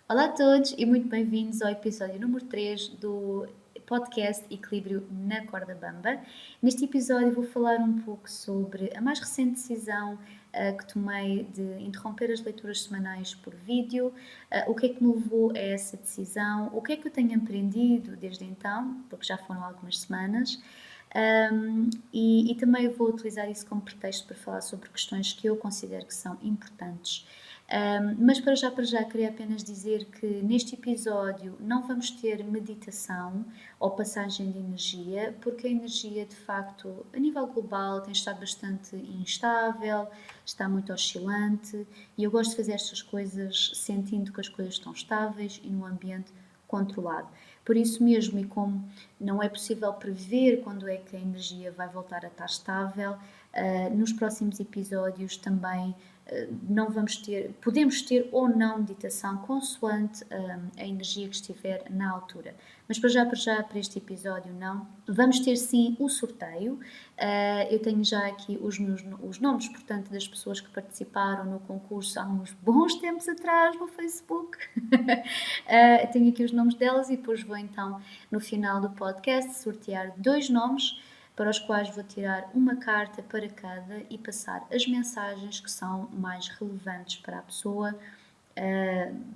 Olá a todos e muito bem-vindos ao episódio número 3 do podcast Equilíbrio na Corda Bamba. Neste episódio vou falar um pouco sobre a mais recente decisão que tomei de interromper as leituras semanais por vídeo, o que é que me levou a essa decisão, o que é que eu tenho aprendido desde então, porque já foram algumas semanas. E também vou utilizar isso como pretexto para falar sobre questões que eu considero que são importantes. Mas para já queria apenas dizer que neste episódio não vamos ter meditação ou passagem de energia, porque a energia de facto a nível global tem estado bastante instável, está muito oscilante e eu gosto de fazer estas coisas sentindo que as coisas estão estáveis e num ambiente controlado. Por isso mesmo, e como não é possível prever quando é que a energia vai voltar a estar estável, nos próximos episódios também não vamos ter, podemos ter ou não meditação consoante a energia que estiver na altura. Mas para este episódio não. Vamos ter sim o sorteio. Eu tenho já aqui os nomes, portanto, das pessoas que participaram no concurso há uns bons tempos atrás no Facebook. Tenho aqui os nomes delas e depois vou então, no final do podcast, sortear 2 nomes para os quais vou tirar uma carta para cada e passar as mensagens que são mais relevantes para a pessoa,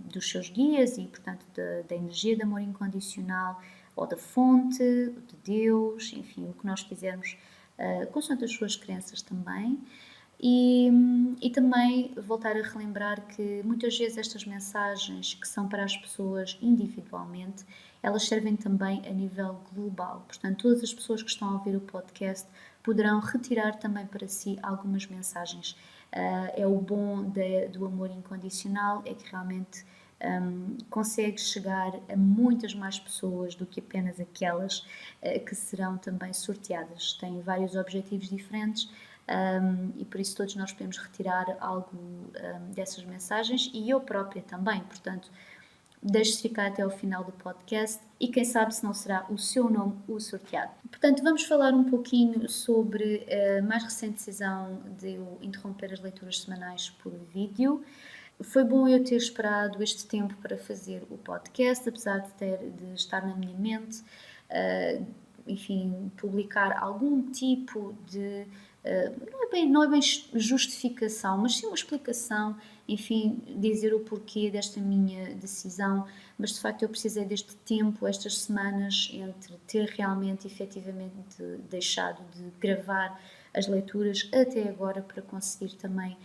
dos seus guias e, portanto, da energia de amor incondicional ou da fonte, de Deus, enfim, o que nós quisermos, consoante as suas crenças também. E também voltar a relembrar que muitas vezes estas mensagens que são para as pessoas individualmente, elas servem também a nível global. Portanto, todas as pessoas que estão a ouvir o podcast poderão retirar também para si algumas mensagens. É o bom do amor incondicional, é que realmente consegue chegar a muitas mais pessoas do que apenas aquelas que serão também sorteadas. Tem vários objetivos diferentes. E por isso todos nós podemos retirar algo dessas mensagens e eu própria também, portanto deixe-se ficar até ao final do podcast e quem sabe se não será o seu nome o sorteado. Portanto, vamos falar um pouquinho sobre a mais recente decisão de eu interromper as leituras semanais por vídeo. Foi bom eu ter esperado este tempo para fazer o podcast, apesar de estar na minha mente, enfim, publicar algum tipo de não é bem justificação, mas sim uma explicação, enfim, dizer o porquê desta minha decisão, mas de facto eu precisei deste tempo, estas semanas, entre ter realmente, efetivamente, deixado de gravar as leituras até agora para conseguir também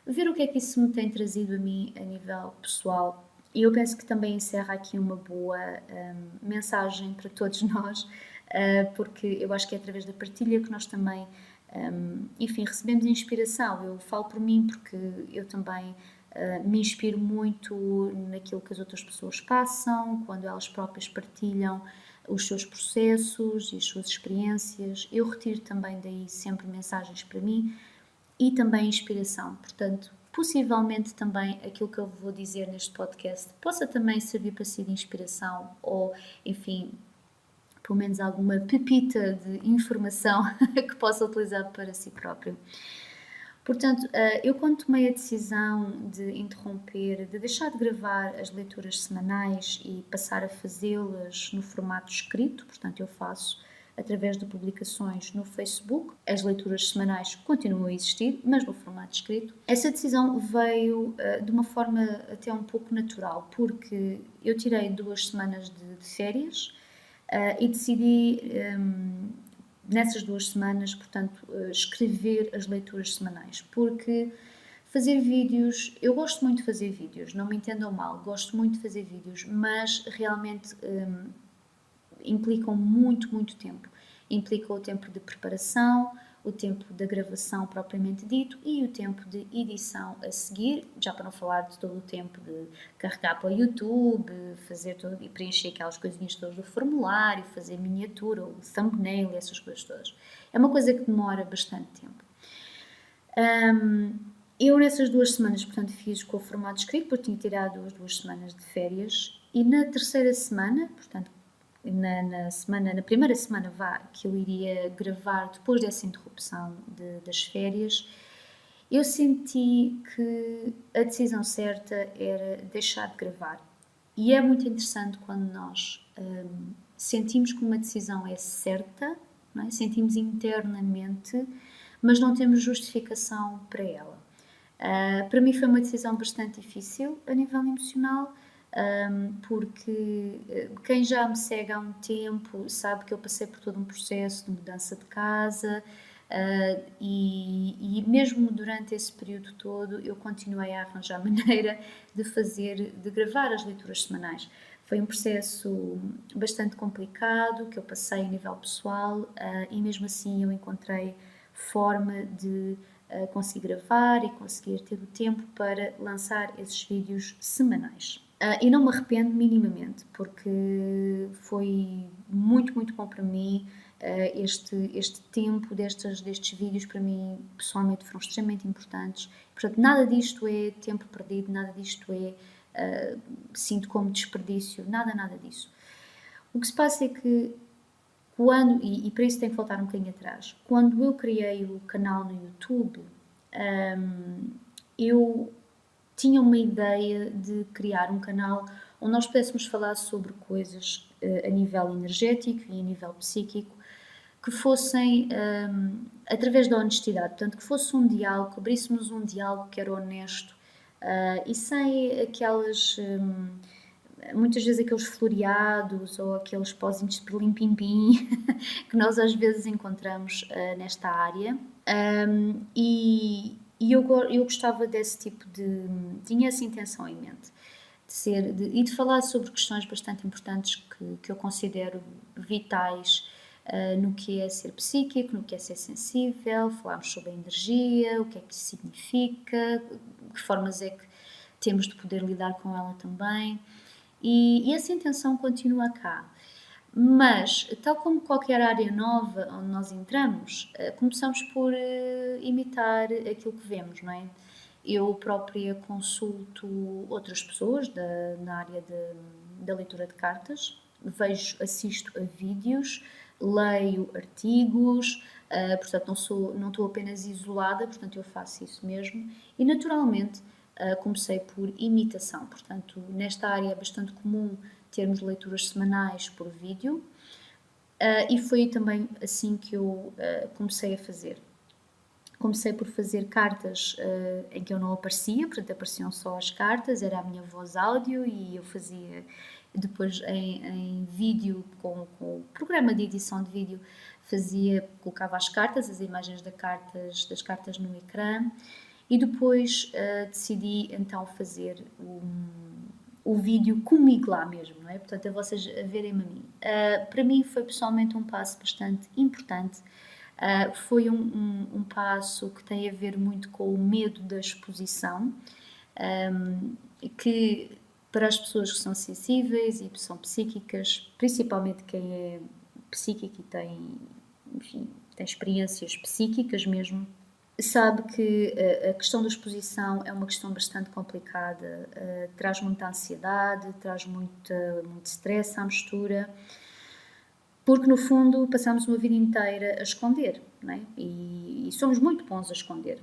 ver o que é que isso me tem trazido a mim a nível pessoal. E eu penso que também encerra aqui uma boa mensagem para todos nós, porque eu acho que é através da partilha que nós também enfim, recebemos inspiração. Eu falo por mim porque eu também me inspiro muito naquilo que as outras pessoas passam, quando elas próprias partilham os seus processos e as suas experiências. Eu retiro também daí sempre mensagens para mim e também inspiração. Portanto, possivelmente também aquilo que eu vou dizer neste podcast possa também servir para si de inspiração ou, enfim, pelo menos alguma pepita de informação que possa utilizar para si próprio. Portanto, eu quando tomei a decisão de interromper, de deixar de gravar as leituras semanais e passar a fazê-las no formato escrito, portanto eu faço através de publicações no Facebook, as leituras semanais continuam a existir, mas no formato escrito. Essa decisão veio de uma forma até um pouco natural, porque eu tirei 2 semanas de férias, e decidi, nessas 2 semanas, portanto, escrever as leituras semanais, porque fazer vídeos, eu gosto muito de fazer vídeos, não me entendam mal, gosto muito de fazer vídeos, mas realmente implicam muito tempo. Implica o tempo de preparação, o tempo da gravação propriamente dito e o tempo de edição a seguir, já para não falar de todo o tempo de carregar para o YouTube, fazer todo e preencher aquelas coisinhas todas do formulário, fazer miniatura, o thumbnail, essas coisas todas. É uma coisa que demora bastante tempo. Eu nessas 2 semanas, portanto, fiz com o formato escrito, porque tinha tirado as 2 semanas de férias e na terceira semana, portanto, na primeira semana que eu iria gravar depois dessa interrupção das férias, eu senti que a decisão certa era deixar de gravar. E é muito interessante quando nós sentimos que uma decisão é certa, não é? Sentimos internamente, mas não temos justificação para ela. Para mim foi uma decisão bastante difícil a nível emocional, porque quem já me segue há um tempo sabe que eu passei por todo um processo de mudança de casa, e mesmo durante esse período todo eu continuei a arranjar maneira de gravar as leituras semanais. Foi um processo bastante complicado que eu passei a nível pessoal, e mesmo assim eu encontrei forma de conseguir gravar e conseguir ter o tempo para lançar esses vídeos semanais. E não me arrependo minimamente, porque foi muito, muito bom para mim. Este tempo destes vídeos para mim pessoalmente foram extremamente importantes. Portanto, nada disto é tempo perdido, nada disto é sinto como desperdício, nada disso. O que se passa é que e para isso tem que voltar um bocadinho atrás, quando eu criei o canal no YouTube, eu tinha uma ideia de criar um canal onde nós pudéssemos falar sobre coisas a nível energético e a nível psíquico que fossem através da honestidade, portanto, que fosse um diálogo, que abríssemos um diálogo que era honesto, e sem aquelas. Muitas vezes aqueles floreados ou aqueles pozinhos de perlim-pim-pim que nós às vezes encontramos nesta área. Eu gostava desse tipo de. Tinha essa intenção em mente. De falar sobre questões bastante importantes que eu considero vitais no que é ser psíquico, no que é ser sensível, falarmos sobre a energia, o que é que isso significa, que formas é que temos de poder lidar com ela também. E essa intenção continua cá. Mas, tal como qualquer área nova onde nós entramos, começamos por imitar aquilo que vemos, não é? Eu própria consulto outras pessoas na área da leitura de cartas, assisto a vídeos, leio artigos, portanto não estou apenas isolada, portanto eu faço isso mesmo, e naturalmente comecei por imitação, portanto nesta área é bastante comum termos leituras semanais por vídeo, e foi também assim que eu comecei a fazer. Comecei por fazer cartas em que eu não aparecia, portanto apareciam só as cartas, era a minha voz áudio e eu fazia depois em vídeo com o programa de edição de vídeo, colocava as cartas, as imagens das cartas no ecrã e depois decidi então fazer o vídeo comigo lá mesmo, não é? Portanto, a vocês a verem-me a mim. Para mim foi pessoalmente um passo bastante importante. Foi um passo que tem a ver muito com o medo da exposição, que para as pessoas que são sensíveis e que são psíquicas, principalmente quem é psíquico e enfim, tem experiências psíquicas mesmo, sabe que a questão da exposição é uma questão bastante complicada, traz muita ansiedade, traz muito stress à mistura, porque no fundo passamos uma vida inteira a esconder, não é? E somos muito bons a esconder.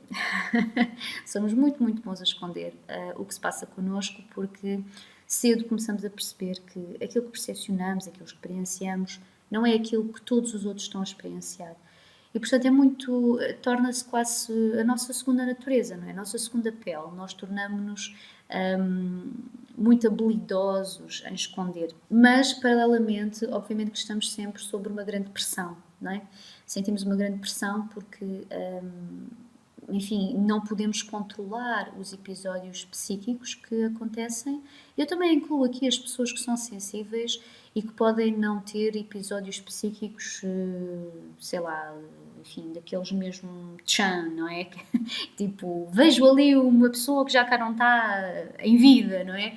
Somos muito, muito bons a esconder o que se passa connosco, porque cedo começamos a perceber que aquilo que percepcionamos, aquilo que experienciamos, não é aquilo que todos os outros estão a experienciar. E, portanto, torna-se quase a nossa segunda natureza, não é? A nossa segunda pele. Nós tornamos-nos muito habilidosos em esconder. Mas, paralelamente, obviamente que estamos sempre sob uma grande pressão, não é? Sentimos uma grande pressão porque, enfim, não podemos controlar os episódios psíquicos que acontecem. Eu também incluo aqui as pessoas que são sensíveis e que podem não ter episódios psíquicos, sei lá, enfim, daqueles mesmo tchan, não é? Tipo, vejo ali uma pessoa que já cá não está em vida, não é?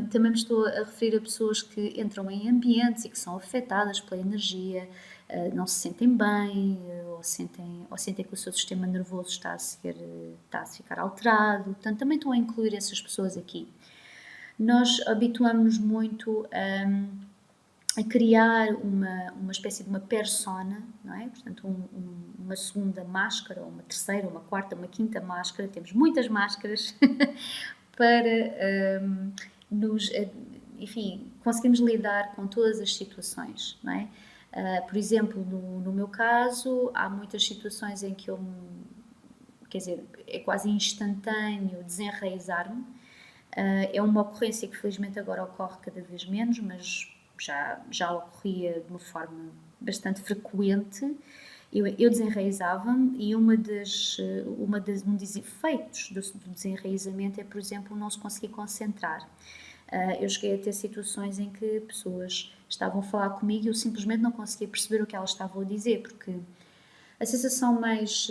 Também me estou a referir a pessoas que entram em ambientes e que são afetadas pela energia, não se sentem bem, ou sentem que o seu sistema nervoso está a ficar alterado. Portanto, também estou a incluir essas pessoas aqui. Nós habituamos-nos muito a criar uma espécie de uma persona, não é? Portanto, uma segunda máscara, ou uma terceira, uma quarta, uma quinta máscara, temos muitas máscaras para nos enfim, conseguimos lidar com todas as situações, não é? Por exemplo, no meu caso, há muitas situações em que quer dizer, é quase instantâneo desenraizar-me. É uma ocorrência que felizmente agora ocorre cada vez menos, mas já ocorria de uma forma bastante frequente. Eu desenraizava-me e um dos efeitos do desenraizamento é, por exemplo, não se conseguir concentrar. Eu cheguei a ter situações em que pessoas estavam a falar comigo e eu simplesmente não conseguia perceber o que elas estavam a dizer, porque a sensação mais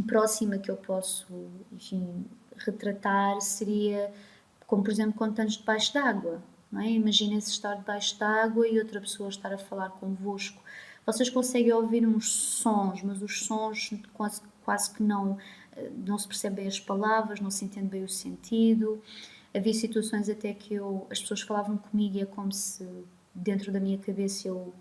próxima que eu posso, enfim, retratar seria como, por exemplo, quando estamos debaixo d'água, não é? Imaginem-se estar debaixo d'água e outra pessoa estar a falar convosco. Vocês conseguem ouvir uns sons, mas os sons quase que não se percebem as palavras, não se entende bem o sentido. Havia situações até que as pessoas falavam comigo e é como se dentro da minha cabeça eu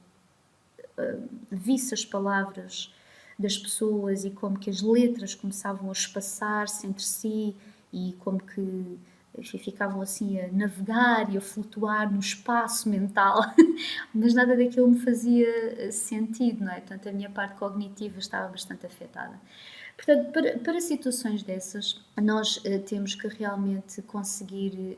visse as palavras das pessoas e como que as letras começavam a espaçar-se entre si e como que enfim, ficavam assim a navegar e a flutuar no espaço mental, mas nada daquilo me fazia sentido, não é? Portanto, a minha parte cognitiva estava bastante afetada. Portanto, para situações dessas, nós temos que realmente conseguir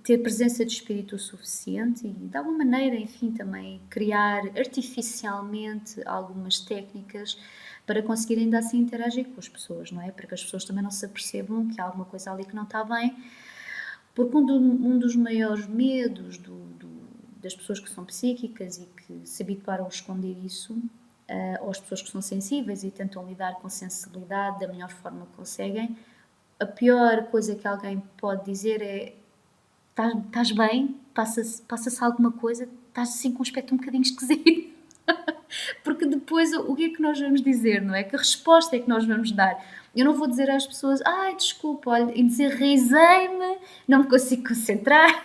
ter presença de espírito o suficiente e, de alguma maneira, enfim, também criar artificialmente algumas técnicas para conseguir ainda assim interagir com as pessoas, não é? Para que as pessoas também não se apercebam que há alguma coisa ali que não está bem, porque um dos maiores medos das pessoas que são psíquicas e que se habituaram a esconder isso, ou as pessoas que são sensíveis e tentam lidar com sensibilidade da melhor forma que conseguem, a pior coisa que alguém pode dizer é: estás bem? Passa-se alguma coisa? Estás assim com um aspecto um bocadinho esquisito? Porque depois o que é que nós vamos dizer, não é? Que resposta é que nós vamos dar? Eu não vou dizer às pessoas: ai, desculpa, olha, desenraizei-me, não me consigo concentrar,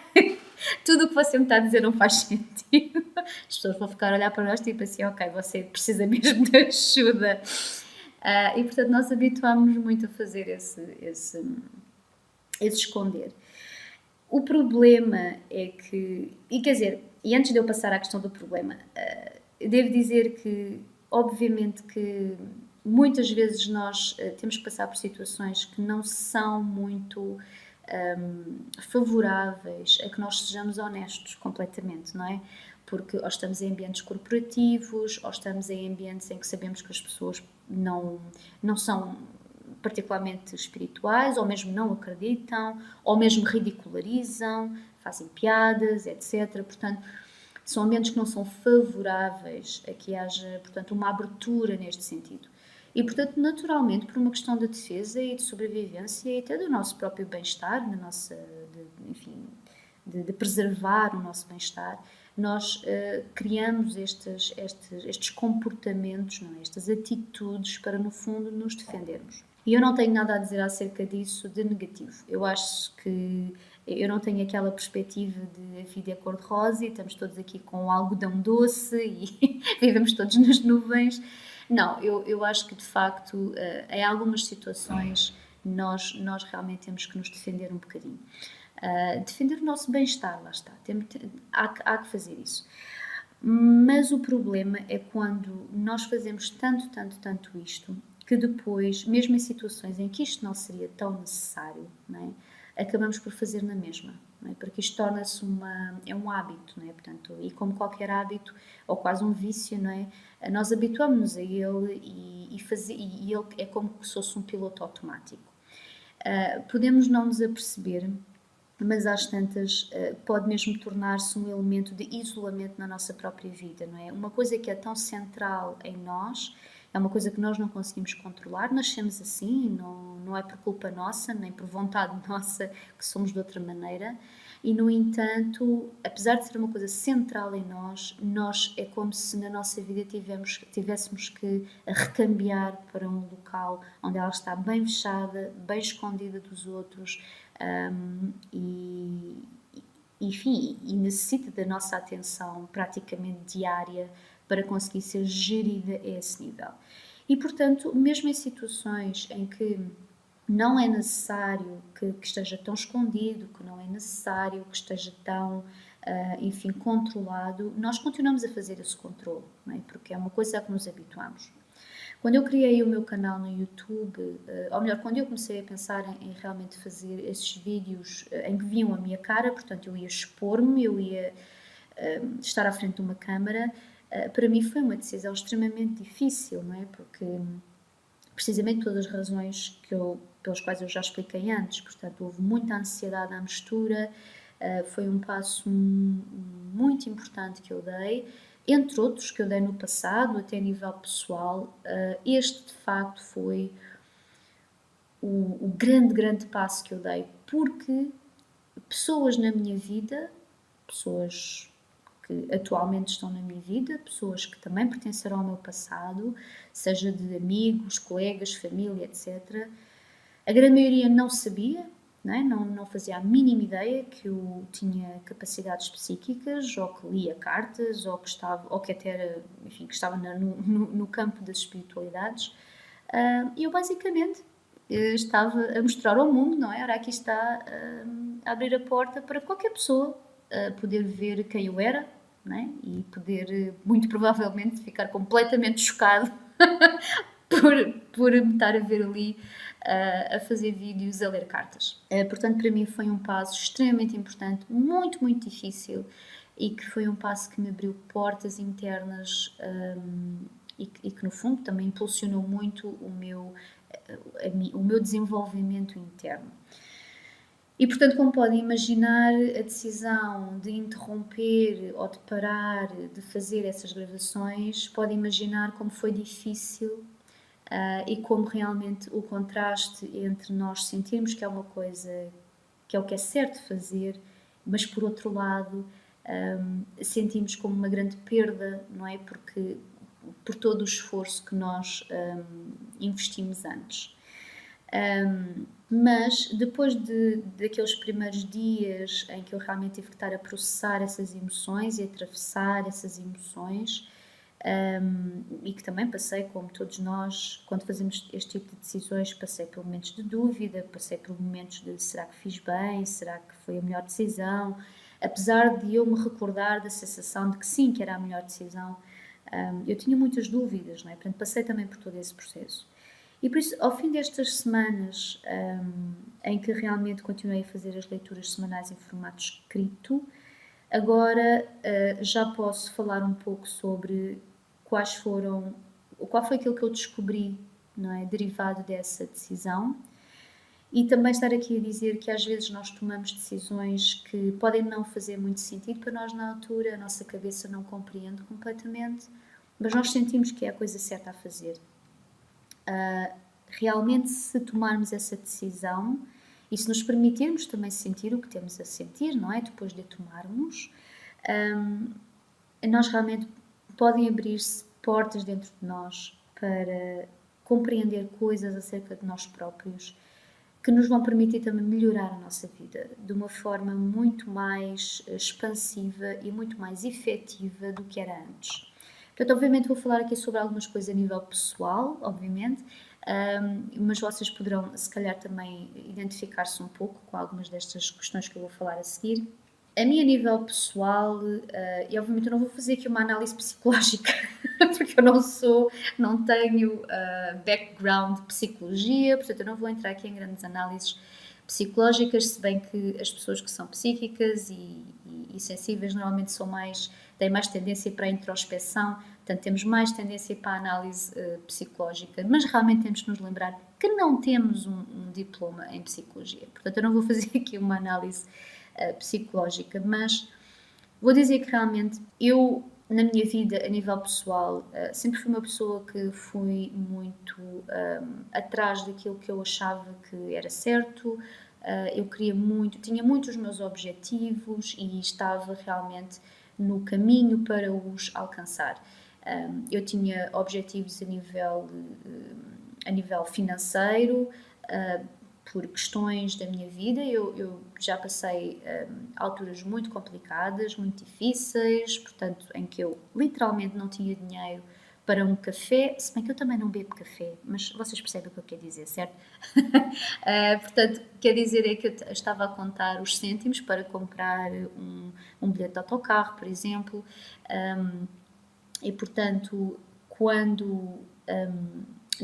tudo o que você me está a dizer não faz sentido. As pessoas vão ficar a olhar para nós tipo assim: ok, você precisa mesmo de ajuda. E portanto nós habituámos-nos muito a fazer esse esconder. O problema é que, e quer dizer, e antes de eu passar à questão do problema, devo dizer que, obviamente, que muitas vezes nós temos que passar por situações que não são muito favoráveis a que nós sejamos honestos completamente, não é? Porque ou estamos em ambientes corporativos, ou estamos em ambientes em que sabemos que as pessoas não são particularmente espirituais, ou mesmo não acreditam, ou mesmo ridicularizam, fazem piadas, etc. Portanto, são ambientes que não são favoráveis a que haja, portanto, uma abertura neste sentido. E, portanto, naturalmente, por uma questão de defesa e de sobrevivência e até do nosso próprio bem-estar, enfim, de preservar o nosso bem-estar, nós criamos estes comportamentos, não é? Estas atitudes para, no fundo, nos defendermos. E eu não tenho nada a dizer acerca disso de negativo. Eu acho que eu não tenho aquela perspectiva de a vida é cor-de-rosa e estamos todos aqui com um algodão doce e vivemos todos nas nuvens. Não, eu acho que de facto, em algumas situações, nós realmente temos que nos defender um bocadinho. Defender o nosso bem-estar, lá está. Há que fazer isso. Mas o problema é quando nós fazemos tanto isto, que depois, mesmo em situações em que isto não seria tão necessário, não é? Acabamos por fazer na mesma, não é? Porque isto torna-se um hábito, não é? Portanto, e como qualquer hábito, ou quase um vício, não é? Nós habituamos-nos a ele e ele é como se fosse um piloto automático. Podemos não nos aperceber, mas às tantas pode mesmo tornar-se um elemento de isolamento na nossa própria vida, não é? Uma coisa que é tão central em nós, é uma coisa que nós não conseguimos controlar, nascemos assim, não é por culpa nossa, nem por vontade nossa que somos de outra maneira, e no entanto, apesar de ser uma coisa central em nós é como se na nossa vida tivéssemos que recambiar para um local onde ela está bem fechada, bem escondida dos outros, enfim, e necessita da nossa atenção praticamente diária para conseguir ser gerida a esse nível. E, portanto, mesmo em situações em que não é necessário que esteja tão escondido, que não é necessário que esteja tão, enfim, controlado, nós continuamos a fazer esse controle, não é? Porque é uma coisa a que nos habituamos. Quando eu criei o meu canal no YouTube, ou melhor, quando eu comecei a pensar em realmente fazer esses vídeos em que viam a minha cara, portanto eu ia expor-me, eu ia estar à frente de uma câmara, para mim foi uma decisão extremamente difícil, não é? Porque precisamente pelas razões pelas quais eu já expliquei antes, portanto houve muita ansiedade à mistura, foi um passo muito importante que eu dei, entre outros que eu dei no passado, até a nível pessoal, este de facto foi o grande passo que eu dei, porque pessoas na minha vida, pessoas que atualmente estão na minha vida, pessoas que também pertenceram ao meu passado, seja de amigos, colegas, família, etc. A grande maioria não sabia, não, é? Não fazia a mínima ideia que eu tinha capacidades psíquicas, ou que lia cartas, ou que estava, ou que até era, enfim, que estava no campo das espiritualidades. E eu basicamente estava a mostrar ao mundo, não é? Ora, aqui está a abrir a porta para qualquer pessoa poder ver quem eu era, não é? E poder, muito provavelmente, ficar completamente chocado por me estar a ver ali a fazer vídeos, a ler cartas. Portanto, para mim foi um passo extremamente importante, muito difícil, e que foi um passo que me abriu portas internas e que no fundo também impulsionou muito o meu desenvolvimento interno. E, portanto, como podem imaginar, a decisão de interromper ou de parar de fazer essas gravações, podem imaginar como foi difícil e como realmente o contraste entre nós sentirmos que é uma coisa que é o que é certo fazer, mas por outro lado sentimos como uma grande perda, não é? Porque por todo o esforço que nós investimos antes. Mas depois daqueles primeiros dias em que eu realmente tive que estar a processar essas emoções e a atravessar essas emoções, e que também passei, como todos nós, quando fazemos este tipo de decisões, passei por momentos de dúvida, passei por momentos de será que fiz bem, será que foi a melhor decisão, apesar de eu me recordar da sensação de que sim, que era a melhor decisão, eu tinha muitas dúvidas, não é? Portanto, passei também por todo esse processo. E por isso, ao fim destas semanas em que realmente continuei a fazer as leituras semanais em formato escrito, agora já posso falar um pouco sobre qual foi aquilo que eu descobri, não é, derivado dessa decisão. E também estar aqui a dizer que às vezes nós tomamos decisões que podem não fazer muito sentido para nós na altura, a nossa cabeça não compreende completamente, mas nós sentimos que é a coisa certa a fazer. Realmente, se tomarmos essa decisão e se nos permitirmos também sentir o que temos a sentir, não é? Depois de a tomarmos, nós realmente podem abrir-se portas dentro de nós para compreender coisas acerca de nós próprios que nos vão permitir também melhorar a nossa vida de uma forma muito mais expansiva e muito mais efetiva do que era antes. Portanto, obviamente vou falar aqui sobre algumas coisas a nível pessoal, obviamente, mas vocês poderão, se calhar, também identificar-se um pouco com algumas destas questões que eu vou falar a seguir. A mim, a nível pessoal, e obviamente eu não vou fazer aqui uma análise psicológica, porque eu não tenho background de psicologia, portanto eu não vou entrar aqui em grandes análises psicológicas, se bem que as pessoas que são psíquicas e sensíveis normalmente têm mais tendência para a introspeção, portanto temos mais tendência para a análise psicológica, mas realmente temos que nos lembrar que não temos um diploma em psicologia, portanto eu não vou fazer aqui uma análise psicológica, mas vou dizer que realmente eu, na minha vida, a nível pessoal, sempre fui uma pessoa que fui muito atrás daquilo que eu achava que era certo, eu queria muito, tinha muitos meus objetivos e estava realmente no caminho para os alcançar. Eu tinha objetivos a nível financeiro, por questões da minha vida, eu já passei alturas muito complicadas, muito difíceis, portanto, em que eu literalmente não tinha dinheiro para um café, se bem que eu também não bebo café, mas vocês percebem o que eu quero dizer, certo? Portanto, quer dizer é que eu estava a contar os cêntimos para comprar um bilhete de autocarro, por exemplo, e portanto, quando.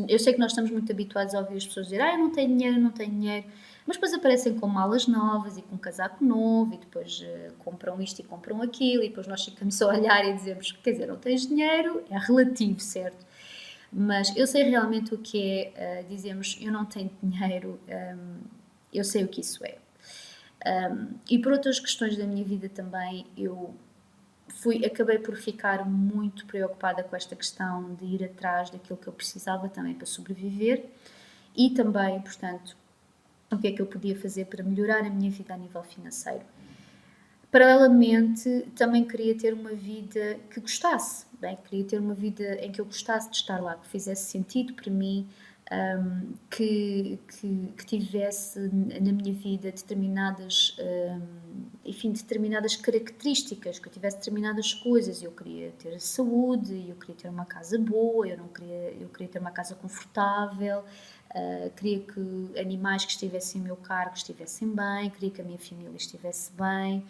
Eu sei que nós estamos muito habituados a ouvir as pessoas dizer eu não tenho dinheiro, não tenho dinheiro, mas depois aparecem com malas novas e com um casaco novo e depois compram isto e compram aquilo e depois nós ficamos só a olhar e dizemos, quer dizer, não tens dinheiro, é relativo, certo? Mas eu sei realmente o que é dizermos eu não tenho dinheiro, eu sei o que isso é. E por outras questões da minha vida também, eu acabei por ficar muito preocupada com esta questão de ir atrás daquilo que eu precisava também para sobreviver e também, portanto, o que é que eu podia fazer para melhorar a minha vida a nível financeiro. Paralelamente, também queria ter uma vida que gostasse, bem, queria ter uma vida em que eu gostasse de estar lá, que fizesse sentido para mim, que tivesse na minha vida determinadas características, que eu tivesse determinadas coisas. Eu queria ter saúde, eu queria ter uma casa boa, eu queria ter uma casa confortável, queria que animais que estivessem em meu cargo estivessem bem, queria que a minha família estivesse bem.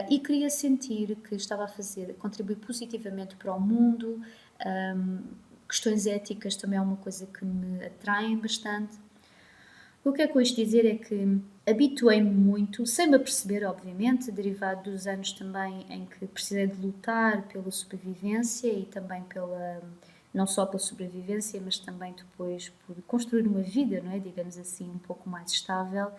E queria sentir que estava a contribuir positivamente para o mundo. Questões éticas também é uma coisa que me atraem bastante. O que é que eu isto dizer é que habituei-me muito, sem me aperceber, obviamente, derivado dos anos também em que precisei de lutar pela sobrevivência e também não só pela sobrevivência, mas também depois por construir uma vida, não é? Digamos assim, um pouco mais estável.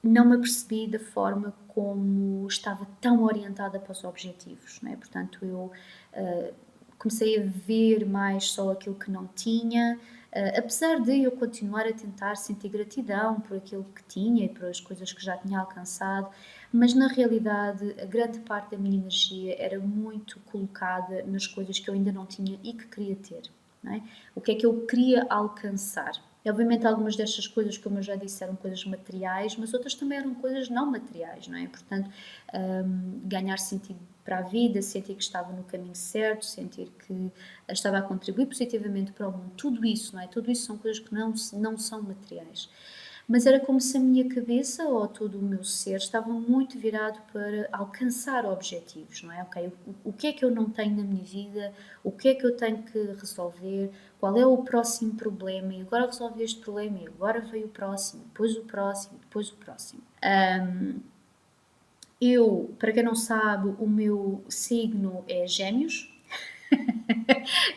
Não me apercebi da forma como estava tão orientada para os objetivos, não é? Portanto, eu comecei a ver mais só aquilo que não tinha, apesar de eu continuar a tentar sentir gratidão por aquilo que tinha e por as coisas que já tinha alcançado, mas na realidade a grande parte da minha energia era muito colocada nas coisas que eu ainda não tinha e que queria ter, não é? O que é que eu queria alcançar? E, obviamente, algumas destas coisas, como eu já disse, eram coisas materiais, mas outras também eram coisas não materiais, não é? Portanto, ganhar sentido para a vida, sentir que estava no caminho certo, sentir que estava a contribuir positivamente para o mundo, tudo isso, não é? Tudo isso são coisas que não são materiais. Mas era como se a minha cabeça ou todo o meu ser estava muito virado para alcançar objetivos, não é? Ok, o que é que eu não tenho na minha vida? O que é que eu tenho que resolver? Qual é o próximo problema? E agora resolvi este problema e agora veio o próximo, depois o próximo, depois o próximo. Para quem não sabe, o meu signo é Gêmeos.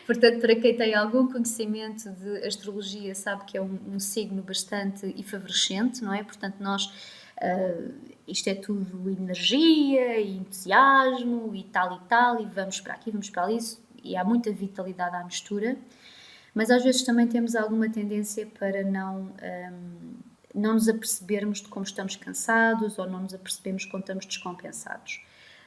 Portanto, para quem tem algum conhecimento de astrologia, sabe que é um signo bastante efervescente, não é? Portanto, isto é tudo energia e entusiasmo e tal, e vamos para aqui, vamos para ali, e há muita vitalidade à mistura, mas às vezes também temos alguma tendência para não nos apercebermos de como estamos cansados ou não nos apercebemos quando estamos descompensados.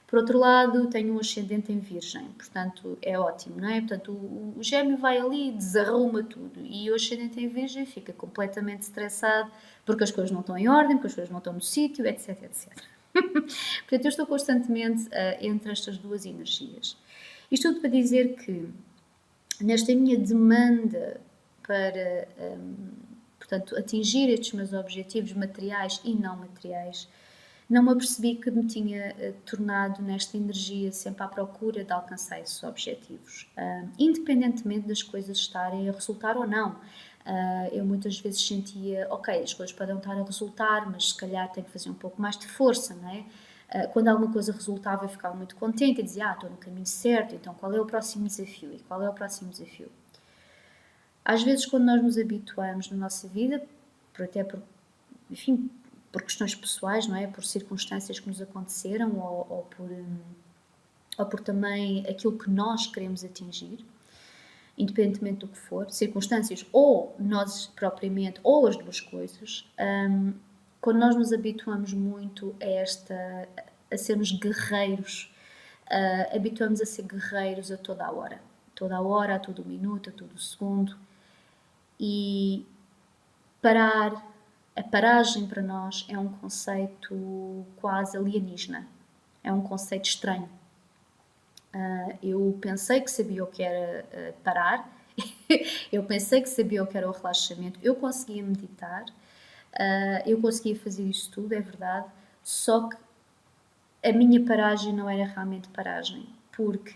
Por outro lado, tenho um ascendente em Virgem, portanto é ótimo, não é? Portanto, o Gêmeo vai ali e desarruma tudo e o ascendente em Virgem fica completamente estressado porque as coisas não estão em ordem, porque as coisas não estão no sítio, etc, etc. Portanto, eu estou constantemente entre estas duas energias. Isto tudo para dizer que nesta minha demanda para portanto, atingir estes meus objetivos materiais e não materiais, não me apercebi que me tinha tornado nesta energia sempre à procura de alcançar esses objetivos, independentemente das coisas estarem a resultar ou não. Eu muitas vezes sentia, ok, as coisas podem estar a resultar, mas se calhar tenho que fazer um pouco mais de força, não é? Quando alguma coisa resultava, eu ficava muito contente e dizia, estou no caminho certo, então qual é o próximo desafio? E qual é o próximo desafio? Às vezes, quando nós nos habituamos na nossa vida, enfim, por questões pessoais, não é? Por circunstâncias que nos aconteceram ou por também aquilo que nós queremos atingir, independentemente do que for, circunstâncias ou nós propriamente, ou as duas coisas, quando nós nos habituamos muito a sermos guerreiros, habituamos a ser guerreiros a toda a hora, a todo minuto, a todo segundo, e a paragem para nós é um conceito quase alienígena, é um conceito estranho. Eu pensei que sabia o que era parar, eu pensei que sabia o que era o relaxamento, eu conseguia meditar, eu conseguia fazer isso tudo, é verdade, só que a minha paragem não era realmente paragem, porque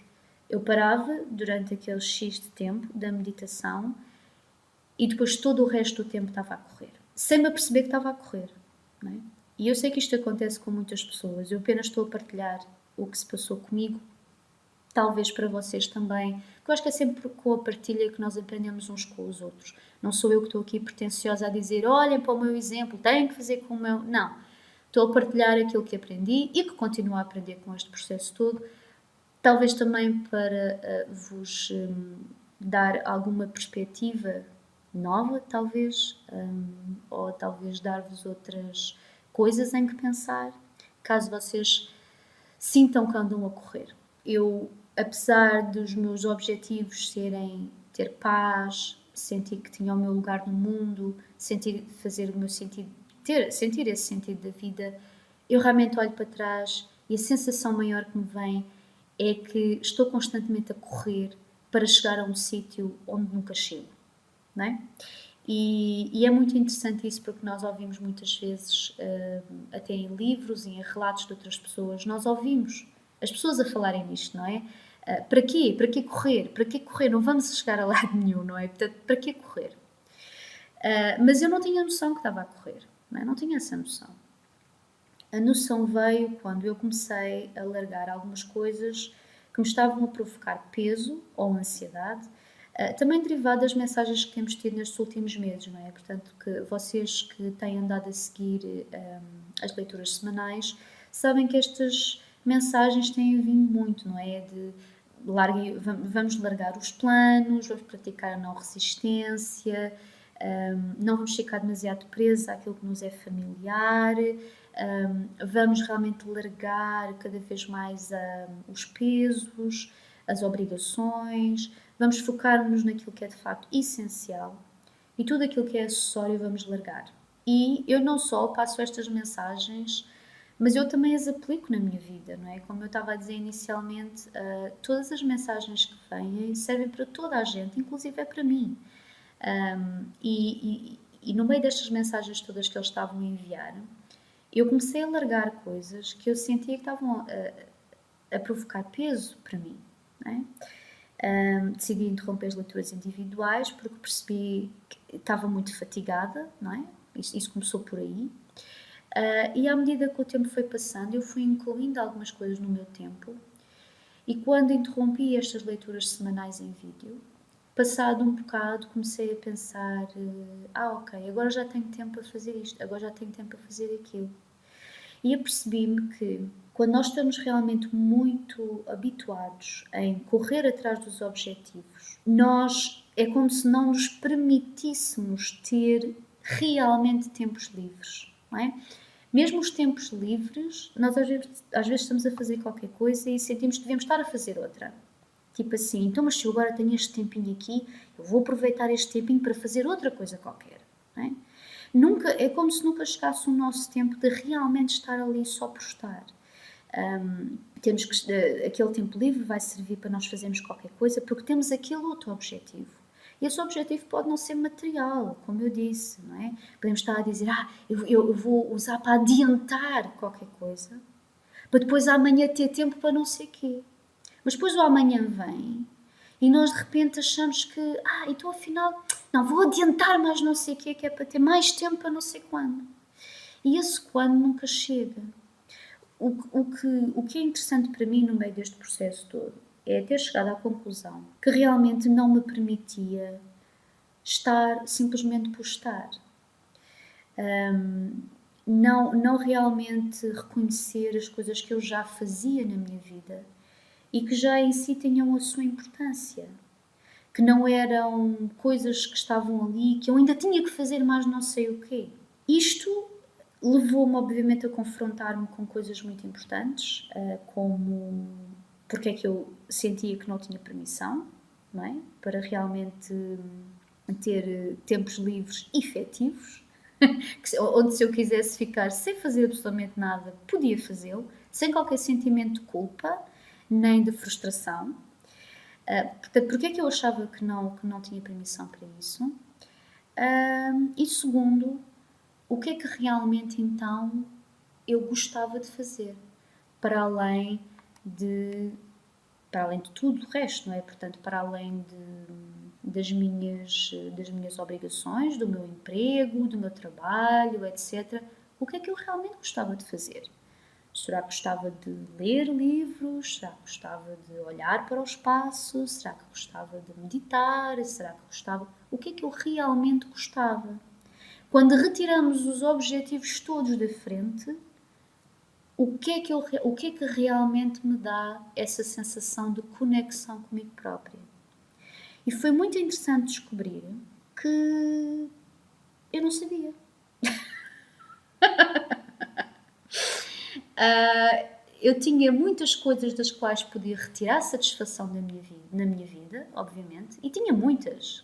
eu parava durante aquele X de tempo da meditação e depois todo o resto do tempo estava a correr, sem me aperceber que estava a correr, não é? E eu sei que isto acontece com muitas pessoas, eu apenas estou a partilhar o que se passou comigo, talvez para vocês também, porque eu acho que é sempre com a partilha que nós aprendemos uns com os outros. Não sou eu que estou aqui pretenciosa a dizer, olhem para o meu exemplo, têm que fazer como eu. Não. Estou a partilhar aquilo que aprendi e que continuo a aprender com este processo todo, talvez também para vos dar alguma perspectiva nova, talvez, ou talvez dar-vos outras coisas em que pensar, caso vocês sintam que andam a correr. Eu, apesar dos meus objetivos serem ter paz, sentir que tinha o meu lugar no mundo, sentir fazer o meu sentido, sentir esse sentido da vida, eu realmente olho para trás e a sensação maior que me vem é que estou constantemente a correr para chegar a um sítio onde nunca chego, não é? E é muito interessante isso porque nós ouvimos muitas vezes, até em livros e em relatos de outras pessoas, nós ouvimos as pessoas a falarem nisto, não é? Para quê? Para que correr? Para que correr? Não vamos chegar a lado nenhum, não é? Portanto, para que correr? Mas eu não tinha noção que estava a correr, não é? Não tinha essa noção. A noção veio quando eu comecei a largar algumas coisas que me estavam a provocar peso ou ansiedade, também derivado das mensagens que temos tido nestes últimos meses, não é? Portanto, que vocês que têm andado a seguir as leituras semanais sabem que estas mensagens têm vindo muito, não é? De vamos largar os planos, vamos praticar a não resistência, não vamos ficar demasiado presos àquilo que nos é familiar, vamos realmente largar cada vez mais os pesos, as obrigações, vamos focar-nos naquilo que é de facto essencial e tudo aquilo que é acessório vamos largar. E eu não só passo estas mensagens, mas eu também as aplico na minha vida, não é? Como eu estava a dizer inicialmente, todas as mensagens que vêm servem para toda a gente, inclusive é para mim. E no meio destas mensagens todas que eles estavam a enviar, eu comecei a largar coisas que eu sentia que estavam a provocar peso para mim. Não é? Decidi interromper as leituras individuais porque percebi que estava muito fatigada, não é? Isso começou por aí. E à medida que o tempo foi passando, eu fui incluindo algumas coisas no meu tempo. E quando interrompi estas leituras semanais em vídeo, passado um bocado, comecei a pensar: ok, agora já tenho tempo a fazer isto, agora já tenho tempo a fazer aquilo. E apercebi-me que quando nós estamos realmente muito habituados em correr atrás dos objetivos, nós é como se não nos permitíssemos ter realmente tempos livres, não é? Mesmo os tempos livres, nós às vezes estamos a fazer qualquer coisa e sentimos que devemos estar a fazer outra. Tipo assim, então mas se eu agora tenho este tempinho aqui, eu vou aproveitar este tempinho para fazer outra coisa qualquer, não é? Nunca, é como se nunca chegasse o nosso tempo de realmente estar ali só por estar. Temos que, aquele tempo livre vai servir para nós fazermos qualquer coisa porque temos aquele outro objetivo. E esse objetivo pode não ser material, como eu disse, não é? Podemos estar a dizer, eu vou usar para adiantar qualquer coisa, para depois amanhã ter tempo para não sei o quê. Mas depois o amanhã vem e nós de repente achamos que, então afinal, não, vou adiantar mais não sei o quê, que é para ter mais tempo para não sei quando. E esse quando nunca chega. O que é interessante para mim no meio deste processo todo é ter chegado à conclusão que realmente não me permitia estar simplesmente por estar. Não realmente reconhecer as coisas que eu já fazia na minha vida e que já em si tinham a sua importância. Que não eram coisas que estavam ali, que eu ainda tinha que fazer mais não sei o quê. Isto levou-me, obviamente, a confrontar-me com coisas muito importantes, como porque é que eu sentia que não tinha permissão, não é? Para realmente ter tempos livres efetivos, onde se eu quisesse ficar sem fazer absolutamente nada, podia fazê-lo, sem qualquer sentimento de culpa, nem de frustração. Portanto, porque é que eu achava que não tinha permissão para isso? E segundo, o que é que realmente então eu gostava de fazer, para além de, para além de tudo o resto, não é? Portanto, para além das minhas obrigações, do meu emprego, do meu trabalho, etc. O que é que eu realmente gostava de fazer? Será que gostava de ler livros? Será que gostava de olhar para o espaço? Será que gostava de meditar? Será que gostava... O que é que eu realmente gostava? Quando retiramos os objetivos todos da frente, o que é que realmente me dá essa sensação de conexão comigo própria? E foi muito interessante descobrir que eu não sabia. Eu tinha muitas coisas das quais podia retirar satisfação na minha vida, obviamente, e tinha muitas.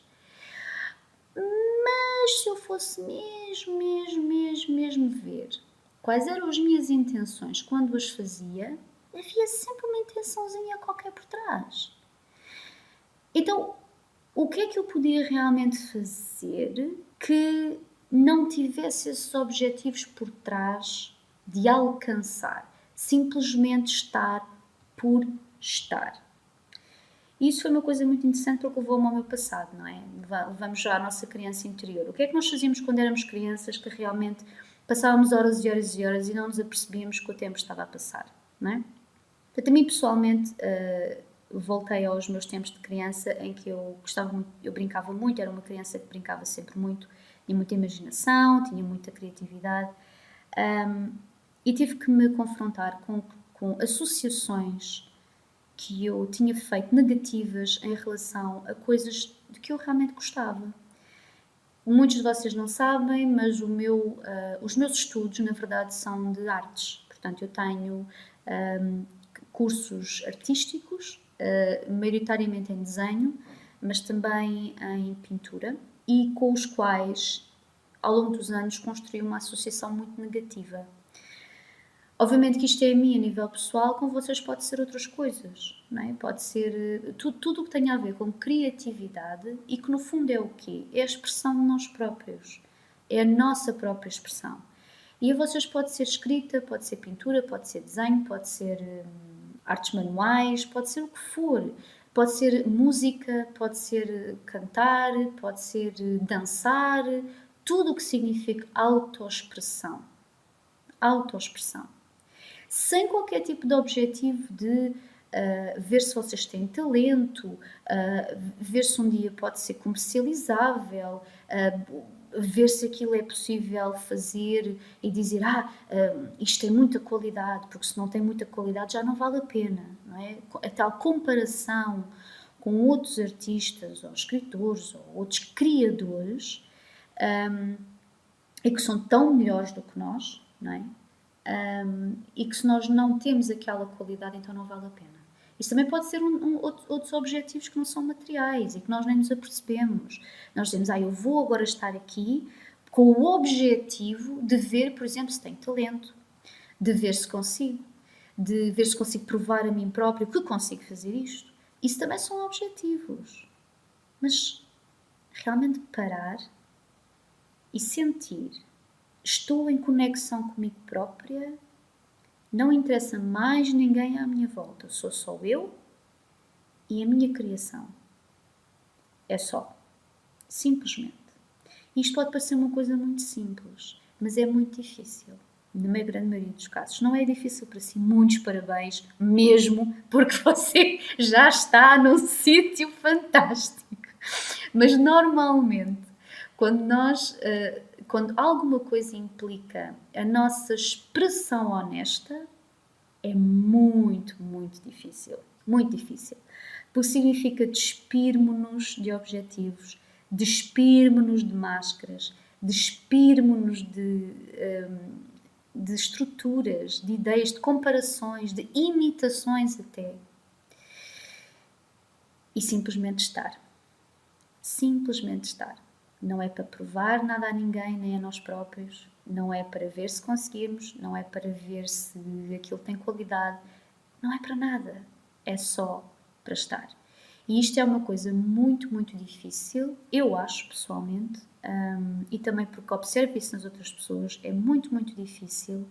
Mas se eu fosse mesmo ver quais eram as minhas intenções quando as fazia, havia sempre uma intençãozinha qualquer por trás. Então, o que é que eu podia realmente fazer que não tivesse esses objetivos por trás de alcançar? Simplesmente estar por estar. E isso foi uma coisa muito interessante porque levou-me ao meu passado, não é? Vamos já à nossa criança interior. O que é que nós fazíamos quando éramos crianças que realmente passávamos horas e horas e horas e não nos apercebíamos que o tempo estava a passar, não é? Portanto, a mim pessoalmente voltei aos meus tempos de criança em que eu gostava muito, eu brincava muito, era uma criança que brincava sempre muito, tinha muita imaginação, tinha muita criatividade e tive que me confrontar com associações que eu tinha feito negativas em relação a coisas de que eu realmente gostava. Muitos de vocês não sabem, mas os meus estudos, na verdade, são de artes. Portanto, eu tenho cursos artísticos, maioritariamente em desenho, mas também em pintura, e com os quais, ao longo dos anos, construí uma associação muito negativa. Obviamente que isto é a mim a nível pessoal, com vocês pode ser outras coisas, não é? Pode ser tudo o que tem a ver com criatividade e que no fundo é o quê? É a expressão de nós próprios, é a nossa própria expressão. E a vocês pode ser escrita, pode ser pintura, pode ser desenho, pode ser artes manuais, pode ser o que for. Pode ser música, pode ser cantar, pode ser dançar, tudo o que significa autoexpressão. Autoexpressão. Sem qualquer tipo de objetivo de ver se vocês têm talento, ver se um dia pode ser comercializável, ver se aquilo é possível fazer e dizer isto tem muita qualidade, porque se não tem muita qualidade já não vale a pena, não é? A tal comparação com outros artistas ou escritores ou outros criadores e que são tão melhores do que nós, não é? E que se nós não temos aquela qualidade, então não vale a pena. Isso também pode ser outros objetivos que não são materiais e que nós nem nos apercebemos. Nós dizemos, eu vou agora estar aqui com o objetivo de ver, por exemplo, se tenho talento, de ver se consigo, de ver se consigo provar a mim próprio que consigo fazer isto. Isso também são objetivos. Mas realmente parar e sentir, estou em conexão comigo própria, não interessa mais ninguém à minha volta, sou só eu e a minha criação. É só. Simplesmente. Isto pode parecer uma coisa muito simples, mas é muito difícil. Na grande maioria dos casos. Não é difícil para si. Muitos parabéns, mesmo, porque você já está num sítio fantástico. Mas normalmente, quando alguma coisa implica a nossa expressão honesta, é muito, muito difícil. Muito difícil. Porque significa despirmos-nos de objetivos, despirmos-nos de máscaras, despirmos-nos de estruturas, de ideias, de comparações, de imitações até. E simplesmente estar. Simplesmente estar. Não é para provar nada a ninguém, nem a nós próprios. Não é para ver se conseguimos, não é para ver se aquilo tem qualidade. Não é para nada. é só para estar. E isto é uma coisa muito, muito difícil, eu acho pessoalmente, e também porque observo isso nas outras pessoas, é muito, muito difícil,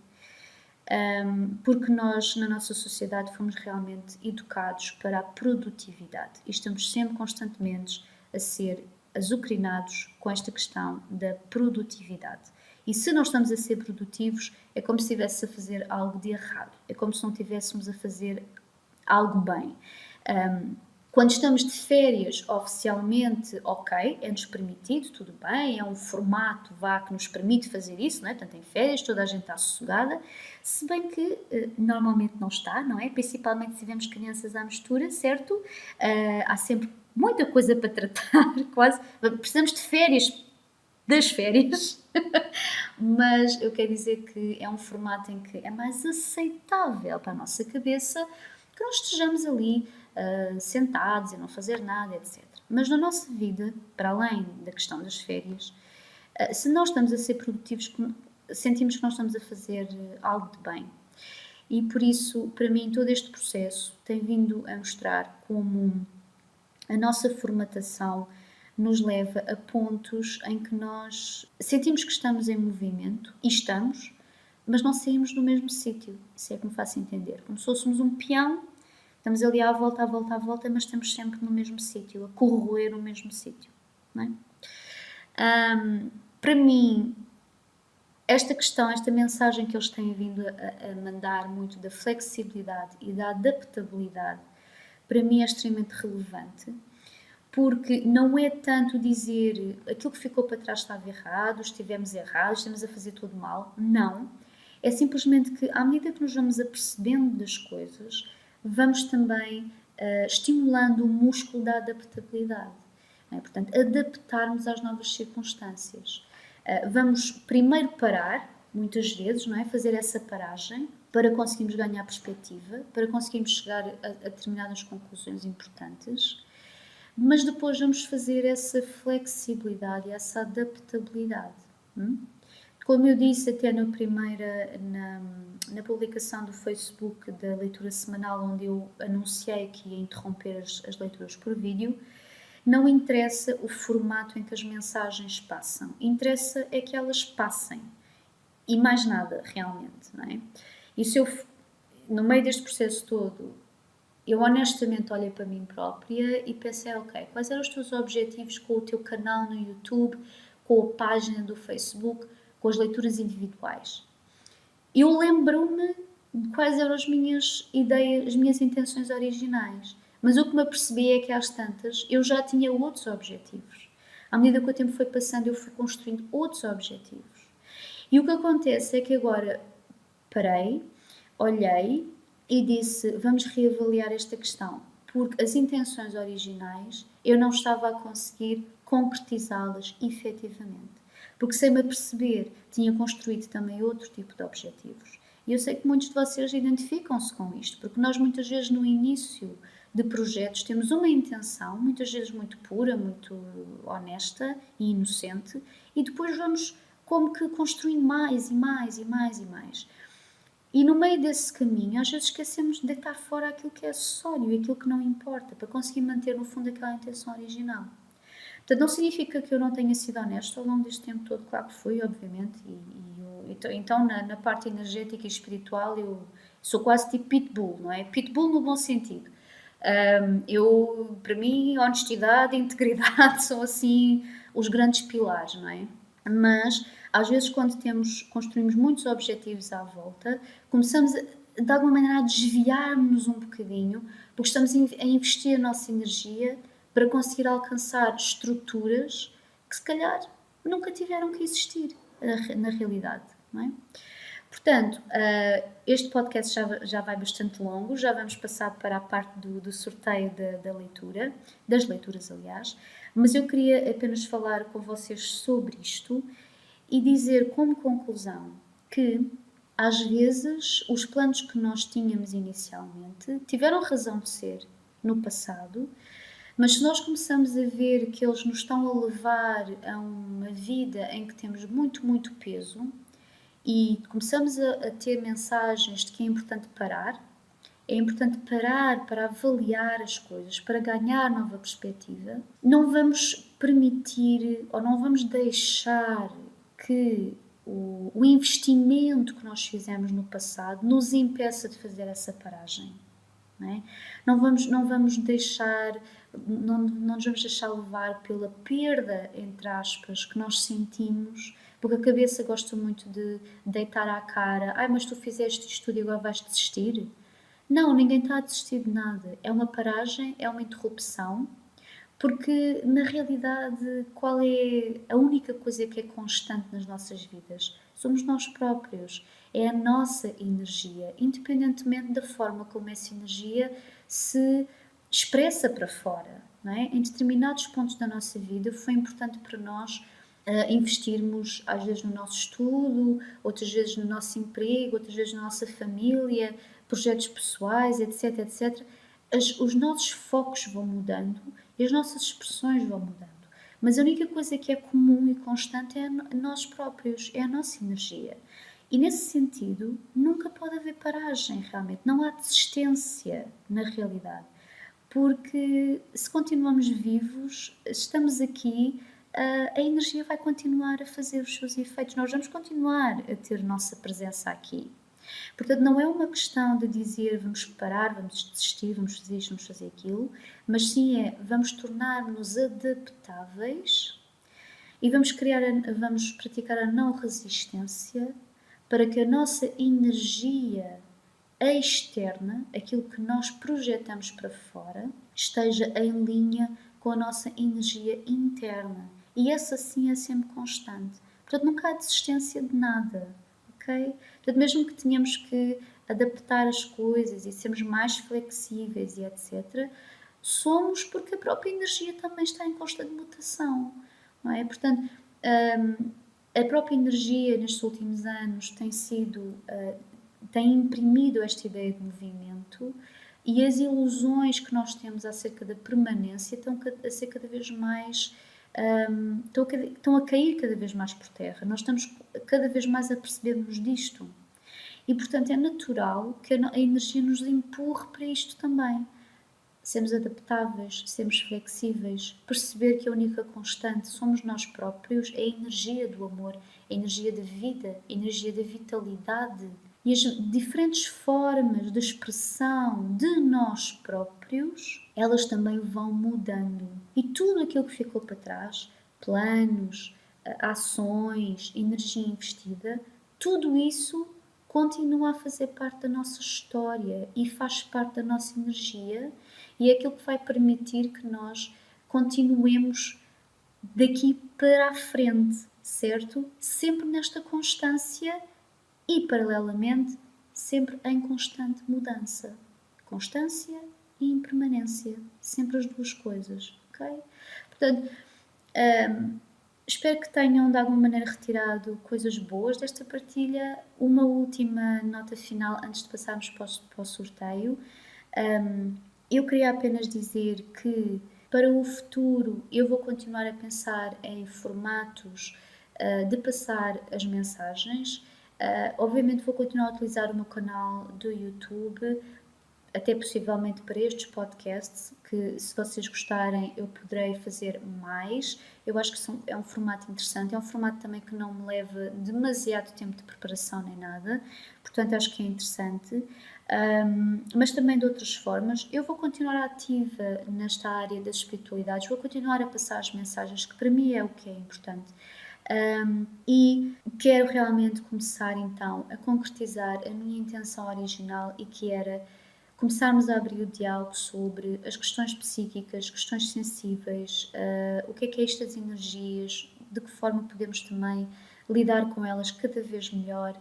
porque nós, na nossa sociedade, fomos realmente educados para a produtividade e estamos sempre constantemente a ser azucrinados com esta questão da produtividade. E se não estamos a ser produtivos, é como se estivesse a fazer algo de errado, é como se não estivéssemos a fazer algo bem. Quando estamos de férias, oficialmente, ok, é-nos permitido, tudo bem, é um formato, vá, que nos permite fazer isso, não é? Portanto, em férias toda a gente está sossegada, se bem que normalmente não está, não é? Principalmente se tivermos crianças à mistura, certo? Há sempre muita coisa para tratar, quase. Precisamos de férias das férias, mas eu quero dizer que é um formato em que é mais aceitável para a nossa cabeça que nós estejamos ali sentados e não fazer nada, etc. Mas na nossa vida, para além da questão das férias, se nós estamos a ser produtivos, sentimos que nós estamos a fazer algo de bem. E por isso, para mim, todo este processo tem vindo a mostrar como a nossa formatação nos leva a pontos em que nós sentimos que estamos em movimento, e estamos, mas não saímos do mesmo sítio, se é que me faço entender. Como se fôssemos um peão, estamos ali à volta, à volta, à volta, mas estamos sempre no mesmo sítio, a corroer o mesmo sítio, não é? Para mim, esta questão, esta mensagem que eles têm vindo a mandar muito da flexibilidade e da adaptabilidade, para mim é extremamente relevante, porque não é tanto dizer aquilo que ficou para trás estava errado, estivemos errados, estamos a fazer tudo mal. Não. É simplesmente que, à medida que nos vamos apercebendo das coisas, vamos também estimulando o músculo da adaptabilidade. Não é? Portanto, adaptarmos às novas circunstâncias. Vamos primeiro parar, muitas vezes, não é? Fazer essa paragem para conseguirmos ganhar perspectiva, para conseguirmos chegar a determinadas conclusões importantes, mas depois vamos fazer essa flexibilidade e essa adaptabilidade. Como eu disse até na publicação do Facebook da leitura semanal, onde eu anunciei que ia interromper as leituras por vídeo, não interessa o formato em que as mensagens passam, interessa é que elas passem, e mais nada realmente, não é? E se eu, no meio deste processo todo, eu honestamente olhei para mim própria e pensei, ok, quais eram os teus objetivos com o teu canal no YouTube, com a página do Facebook, com as leituras individuais? Eu lembro-me de quais eram as minhas ideias, as minhas intenções originais, mas o que me apercebi é que às tantas eu já tinha outros objetivos. À medida que o tempo foi passando, eu fui construindo outros objetivos. E o que acontece é que agora parei, olhei e disse, vamos reavaliar esta questão, porque as intenções originais eu não estava a conseguir concretizá-las efetivamente. Porque sem me aperceber, tinha construído também outro tipo de objetivos. E eu sei que muitos de vocês identificam-se com isto, porque nós muitas vezes no início de projetos temos uma intenção, muitas vezes muito pura, muito honesta e inocente, e depois vamos como que construindo mais e mais e mais e mais. E no meio desse caminho, às vezes esquecemos de deitar fora aquilo que é acessório e aquilo que não importa, para conseguir manter no fundo aquela intenção original. Portanto, não significa que eu não tenha sido honesta ao longo deste tempo todo, claro que fui, obviamente, então na parte energética e espiritual eu sou quase tipo pitbull, não é? Pitbull no bom sentido. Para mim, honestidade e integridade são assim os grandes pilares, não é? Mas às vezes quando construímos muitos objetivos à volta, começamos de alguma maneira a desviar-nos um bocadinho, porque estamos a investir a nossa energia para conseguir alcançar estruturas que se calhar nunca tiveram que existir na realidade, não é? Portanto, este podcast já vai bastante longo, já vamos passar para a parte do sorteio da leitura, das leituras, aliás, mas eu queria apenas falar com vocês sobre isto e dizer como conclusão que, às vezes, os planos que nós tínhamos inicialmente tiveram razão de ser no passado, mas se nós começamos a ver que eles nos estão a levar a uma vida em que temos muito, muito peso, e começamos a ter mensagens de que é importante parar é importante parar para avaliar as coisas, para ganhar nova perspectiva. Não vamos permitir ou não vamos deixar que o investimento que nós fizemos no passado nos impeça de fazer essa paragem. Não é? Não vamos deixar, não nos vamos deixar levar pela perda, entre aspas, que nós sentimos, porque a cabeça gosta muito de deitar à cara: ai, mas tu fizeste isto tudo e agora vais desistir? Não, ninguém está a desistir de nada. É uma paragem, é uma interrupção, porque na realidade, qual é a única coisa que é constante nas nossas vidas? Somos nós próprios. É a nossa energia, independentemente da forma como essa energia se expressa para fora. Não é? Em determinados pontos da nossa vida foi importante para nós investirmos, às vezes, no nosso estudo, outras vezes no nosso emprego, outras vezes na nossa família, projetos pessoais, etc, etc. Os nossos focos vão mudando e as nossas expressões vão mudando. Mas a única coisa que é comum e constante é nós próprios, é a nossa energia. E nesse sentido, nunca pode haver paragem, realmente. Não há desistência na realidade. Porque se continuamos vivos, estamos aqui, a energia vai continuar a fazer os seus efeitos. Nós vamos continuar a ter nossa presença aqui. Portanto, não é uma questão de dizer vamos parar, vamos desistir, vamos fazer isto, vamos fazer aquilo, mas sim vamos tornar-nos adaptáveis e vamos praticar a não resistência para que a nossa energia externa, aquilo que nós projetamos para fora, esteja em linha com a nossa energia interna. E essa sim é sempre constante. Portanto, nunca há desistência de nada. Ok? Portanto, mesmo que tenhamos que adaptar as coisas e sermos mais flexíveis e etc., somos porque a própria energia também está em constante mutação, não é? Portanto, a própria energia nestes últimos anos tem imprimido esta ideia de movimento e as ilusões que nós temos acerca da permanência estão a ser cada vez mais estão a cair cada vez mais por terra. Nós estamos cada vez mais a percebermos disto. E, portanto, é natural que a energia nos empurre para isto também. Sermos adaptáveis, sermos flexíveis, perceber que a única constante somos nós próprios, é a energia do amor, a energia da vida, a energia da vitalidade. E as diferentes formas de expressão de nós próprios, elas também vão mudando. E tudo aquilo que ficou para trás, planos, ações, energia investida, tudo isso continua a fazer parte da nossa história e faz parte da nossa energia e é aquilo que vai permitir que nós continuemos daqui para a frente, certo? Sempre nesta constância e, paralelamente, sempre em constante mudança. Constância e impermanência. Sempre as duas coisas, ok? Portanto, espero que tenham de alguma maneira retirado coisas boas desta partilha. Uma última nota final antes de passarmos para o sorteio. Eu queria apenas dizer que para o futuro eu vou continuar a pensar em formatos de passar as mensagens. Obviamente vou continuar a utilizar o meu canal do YouTube, até possivelmente para estes podcasts, que se vocês gostarem eu poderei fazer mais. Eu acho que é um formato interessante, é um formato também que não me leva demasiado tempo de preparação nem nada, portanto acho que é interessante. Mas também de outras formas. Eu vou continuar ativa nesta área das espiritualidades, vou continuar a passar as mensagens, que para mim é o que é importante. E quero realmente começar então a concretizar a minha intenção original e que era começarmos a abrir o diálogo sobre as questões psíquicas, questões sensíveis, o que é estas energias, de que forma podemos também lidar com elas cada vez melhor.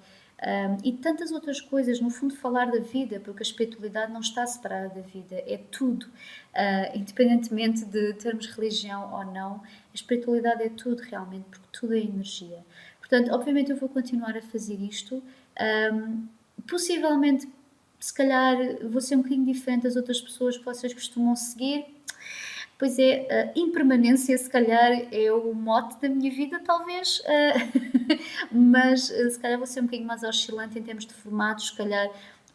E tantas outras coisas, no fundo falar da vida, porque a espiritualidade não está separada da vida, é tudo, independentemente de termos religião ou não, a espiritualidade é tudo realmente, porque tudo é energia. Portanto, obviamente eu vou continuar a fazer isto, possivelmente, se calhar vou ser um bocadinho diferente das outras pessoas que vocês costumam seguir. Pois é, a impermanência se calhar é o mote da minha vida, talvez, mas se calhar vou ser um bocadinho mais oscilante em termos de formatos, se calhar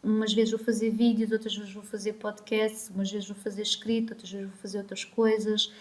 umas vezes vou fazer vídeos, outras vezes vou fazer podcasts, umas vezes vou fazer escrito, outras vezes vou fazer outras coisas.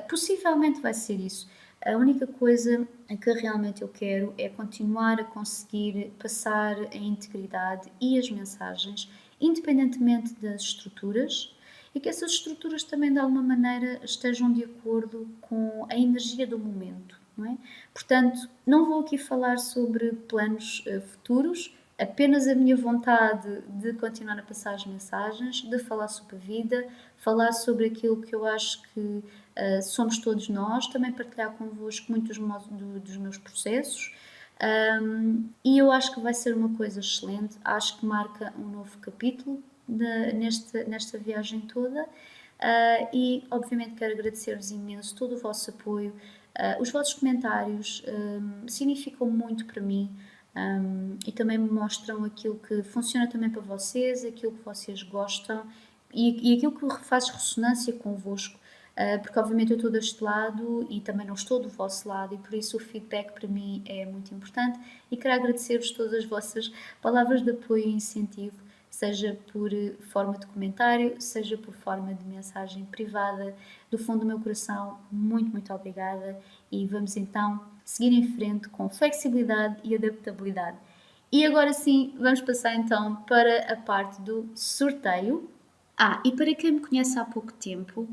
Possivelmente vai ser isso. A única coisa que realmente eu quero é continuar a conseguir passar a integridade e as mensagens, independentemente das estruturas, e que essas estruturas também de alguma maneira estejam de acordo com a energia do momento, não é? Portanto, não vou aqui falar sobre planos futuros, apenas a minha vontade de continuar a passar as mensagens, de falar sobre a vida, falar sobre aquilo que eu acho que somos todos nós, também partilhar convosco muitos dos meus processos. E eu acho que vai ser uma coisa excelente, acho que marca um novo capítulo nesta viagem toda. E obviamente quero agradecer-vos imenso todo o vosso apoio. Os vossos comentários significam muito para mim. E também me mostram aquilo que funciona também para vocês, aquilo que vocês gostam e aquilo que faz ressonância convosco, porque obviamente eu estou deste lado e também não estou do vosso lado, e por isso o feedback para mim é muito importante, e quero agradecer-vos todas as vossas palavras de apoio e incentivo, seja por forma de comentário, seja por forma de mensagem privada. Do fundo do meu coração, muito, muito obrigada, e vamos então seguir em frente com flexibilidade e adaptabilidade. E agora sim, vamos passar então para a parte do sorteio. E para quem me conhece há pouco tempo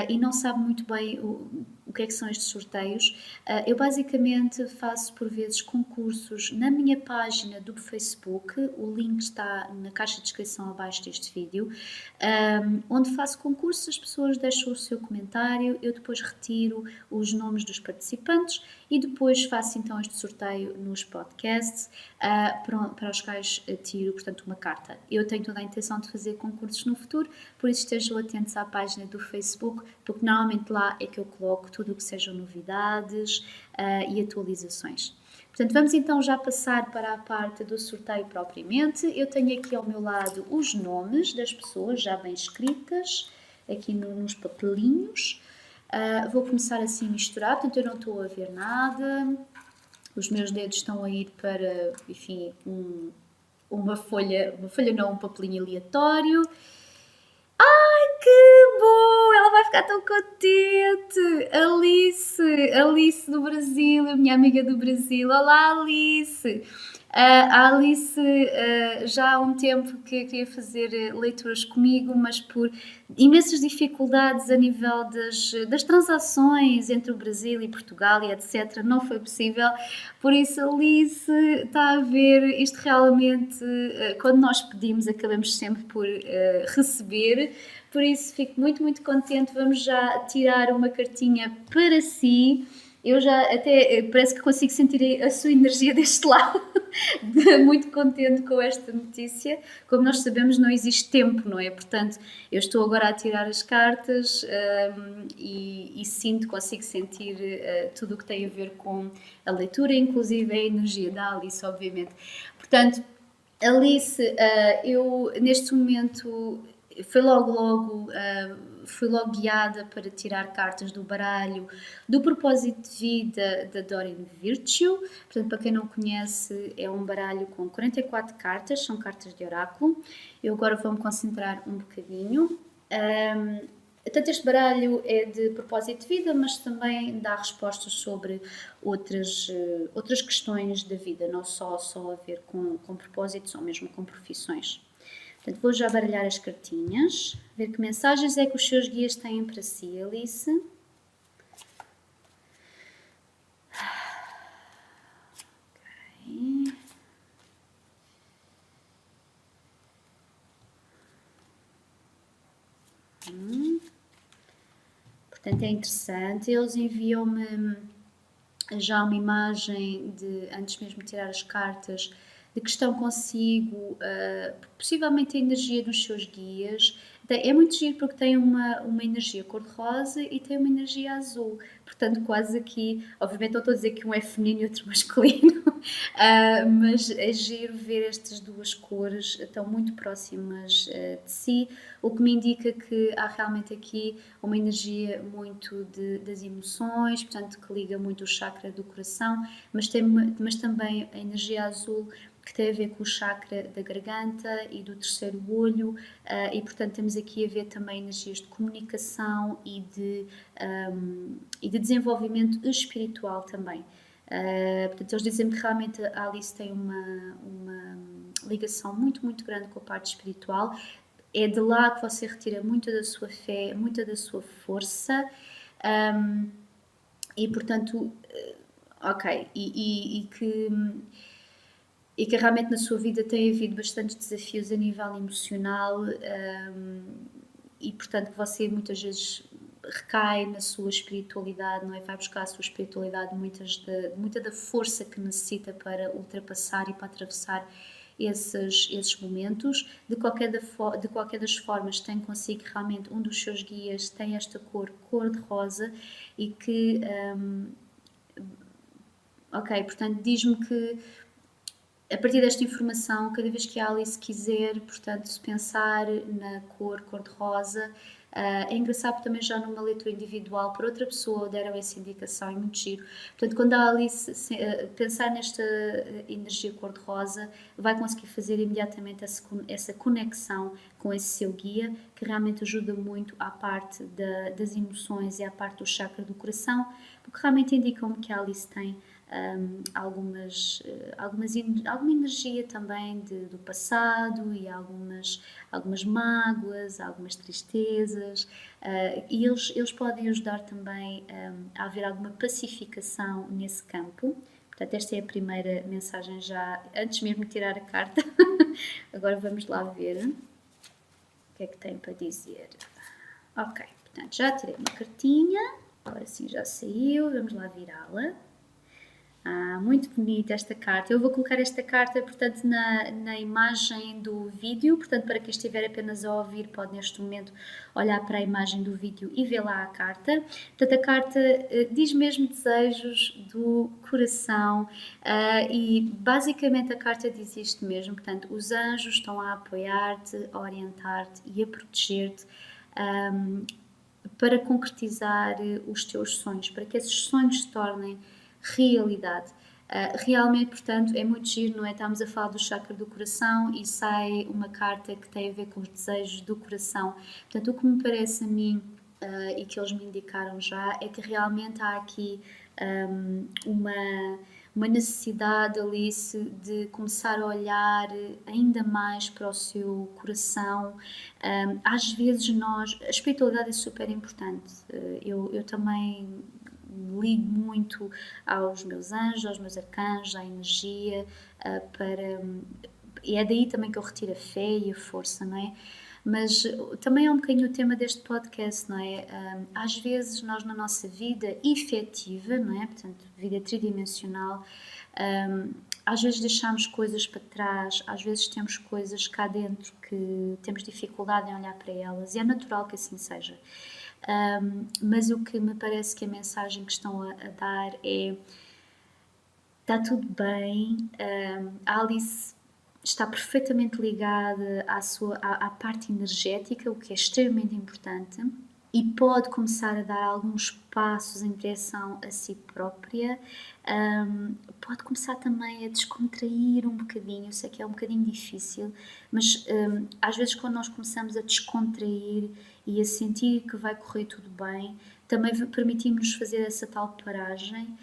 e não sabe muito bem o que é que são estes sorteios, eu basicamente faço por vezes concursos na minha página do Facebook, o link está na caixa de descrição abaixo deste vídeo, onde faço concursos, as pessoas deixam o seu comentário, eu depois retiro os nomes dos participantes e depois faço então este sorteio nos podcasts, para os quais tiro, portanto, uma carta. Eu tenho toda a intenção de fazer concursos no futuro, por isso estejam atentos à página do Facebook, porque normalmente lá é que eu coloco tudo o que sejam novidades e atualizações. Portanto, vamos então já passar para a parte do sorteio propriamente. Eu tenho aqui ao meu lado os nomes das pessoas já bem escritas, aqui nos papelinhos. Vou começar assim a misturar, portanto eu não estou a ver nada. Os meus dedos estão a ir para, enfim, uma folha não, um papelinho aleatório. Ai, que bom! Ela vai ficar tão contente! Alice do Brasil, a minha amiga do Brasil. Olá, Alice! A Alice já há um tempo que queria fazer leituras comigo, mas por imensas dificuldades a nível das transações entre o Brasil e Portugal e etc. não foi possível. Por isso, Alice, está a ver, isto realmente, quando nós pedimos, acabamos sempre por receber. Por isso, fico muito, muito contente. Vamos já tirar uma cartinha para si. Eu já até parece que consigo sentir a sua energia deste lado. Muito contente com esta notícia. Como nós sabemos, não existe tempo, não é? Portanto, eu estou agora a tirar as cartas e consigo sentir tudo o que tem a ver com a leitura, inclusive a energia da Alice, obviamente. Portanto, Alice, eu neste momento fui logo guiada para tirar cartas do baralho do propósito de vida da Doreen Virtue. Portanto, para quem não conhece, é um baralho com 44 cartas, são cartas de oráculo. Eu agora vou-me concentrar um bocadinho. Tanto este baralho é de propósito de vida, mas também dá respostas sobre outras questões da vida, não só a ver com propósitos ou mesmo com profissões. Portanto, vou já baralhar as cartinhas, ver que mensagens é que os seus guias têm para si, Alice. Okay. Portanto, é interessante. Eles enviam-me já uma imagem de, antes mesmo de tirar as cartas, de que estão consigo, possivelmente a energia dos seus guias. É muito giro porque tem uma energia cor-de-rosa e tem uma energia azul. Portanto, quase aqui, obviamente não estou a dizer que um é feminino e outro masculino, mas é giro ver estas duas cores, estão muito próximas de si, o que me indica que há realmente aqui uma energia muito das emoções, portanto que liga muito o chakra do coração, mas também a energia azul que tem a ver com o chakra da garganta e do terceiro olho, e portanto temos aqui a ver também energias de comunicação e de desenvolvimento espiritual também. Portanto, eles dizem que realmente a Alice tem uma ligação muito, muito grande com a parte espiritual. É de lá que você retira muita da sua fé, muita da sua força, e portanto, ok, e que realmente na sua vida tem havido bastantes desafios a nível emocional, e portanto que você muitas vezes recai na sua espiritualidade, não é? Vai buscar a sua espiritualidade, muita da força que necessita para ultrapassar e para atravessar esses momentos. De qualquer das formas, tem consigo realmente um dos seus guias, tem esta cor de rosa, e que, ok, portanto, diz-me que a partir desta informação, cada vez que a Alice quiser, portanto, se pensar na cor-de-rosa, é engraçado porque também já numa leitura individual para outra pessoa deram essa indicação, é muito giro. Portanto, quando a Alice pensar nesta energia cor-de-rosa, vai conseguir fazer imediatamente essa conexão com esse seu guia, que realmente ajuda muito à parte das emoções e à parte do chakra do coração, porque realmente indicam-me que a Alice tem alguma energia também do passado, e algumas mágoas, algumas tristezas, e eles podem ajudar também a haver alguma pacificação nesse campo. Portanto, esta é a primeira mensagem, já antes mesmo de tirar a carta. Agora vamos lá ver o que é que tem para dizer. Ok, portanto, já tirei uma cartinha, agora sim já saiu, vamos lá virá-la. Muito bonita esta carta. Eu vou colocar esta carta, portanto, na imagem do vídeo. Portanto, para quem estiver apenas a ouvir, pode neste momento olhar para a imagem do vídeo e ver lá a carta. Portanto, a carta diz mesmo desejos do coração, e basicamente a carta diz isto mesmo. Portanto, os anjos estão a apoiar-te, a orientar-te e a proteger-te, para concretizar os teus sonhos, para que esses sonhos se tornem realidade. Realmente, portanto, é muito giro, não é? Estamos a falar do chakra do coração e sai uma carta que tem a ver com os desejos do coração. Portanto, o que me parece a mim, e que eles me indicaram já, é que realmente há aqui uma necessidade, Alice, de começar a olhar ainda mais para o seu coração. Às vezes a espiritualidade é super importante. Eu também ligo muito aos meus anjos, aos meus arcanjos, à energia, e é daí também que eu retiro a fé e a força, não é? Mas também é um bocadinho o tema deste podcast, não é? Às vezes nós na nossa vida efetiva, não é? Portanto, vida tridimensional, às vezes deixamos coisas para trás, às vezes temos coisas cá dentro que temos dificuldade em olhar para elas, e é natural que assim seja. Mas o que me parece que a mensagem que estão a dar é: está tudo bem, a Alice está perfeitamente ligada à parte energética, o que é extremamente importante, e pode começar a dar alguns passos em direção a si própria. Pode começar também a descontrair um bocadinho. Eu sei que é um bocadinho difícil, mas às vezes quando nós começamos a descontrair e a sentir que vai correr tudo bem, também permitimos-nos fazer essa tal paragem,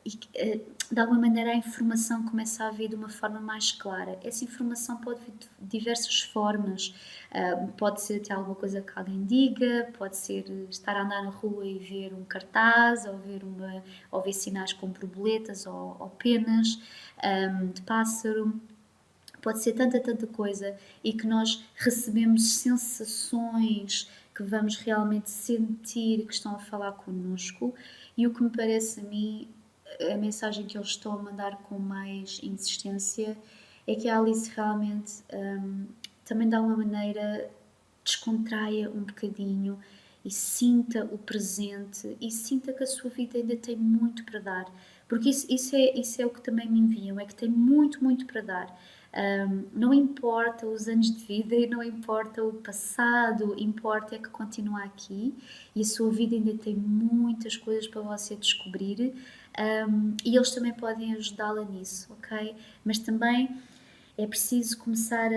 e de alguma maneira a informação começa a vir de uma forma mais clara. Essa informação pode vir de diversas formas. Pode ser até alguma coisa que alguém diga, pode ser estar a andar na rua e ver um cartaz, ou ver sinais com borboletas ou penas de pássaro. Pode ser tanta coisa, e que nós recebemos sensações que vamos realmente sentir que estão a falar connosco. E o que me parece a mim, a mensagem que eles estão a mandar com mais insistência, é que a Alice realmente também de alguma maneira descontraia um bocadinho e sinta o presente, e sinta que a sua vida ainda tem muito para dar, porque isso é o que também me enviam, é que tem muito para dar. Não importa os anos de vida e não importa o passado, importa é que continua aqui e a sua vida ainda tem muitas coisas para você descobrir, e eles também podem ajudá-la nisso, ok? Mas também é preciso começar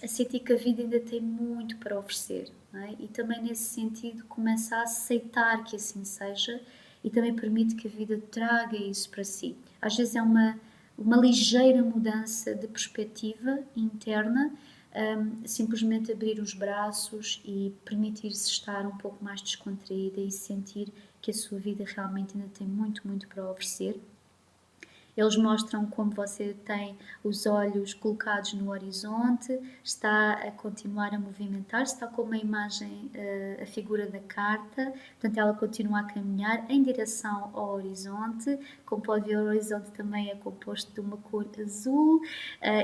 a sentir que a vida ainda tem muito para oferecer, não é? E também nesse sentido começa a aceitar que assim seja e também permite que a vida traga isso para si. Às vezes é uma ligeira mudança de perspectiva interna, simplesmente abrir os braços e permitir-se estar um pouco mais descontraída e sentir que a sua vida realmente ainda tem muito, muito para oferecer. Eles mostram como você tem os olhos colocados no horizonte, está a continuar a movimentar-se, está como a imagem, a figura da carta, portanto ela continua a caminhar em direção ao horizonte. Como pode ver, o horizonte também é composto de uma cor azul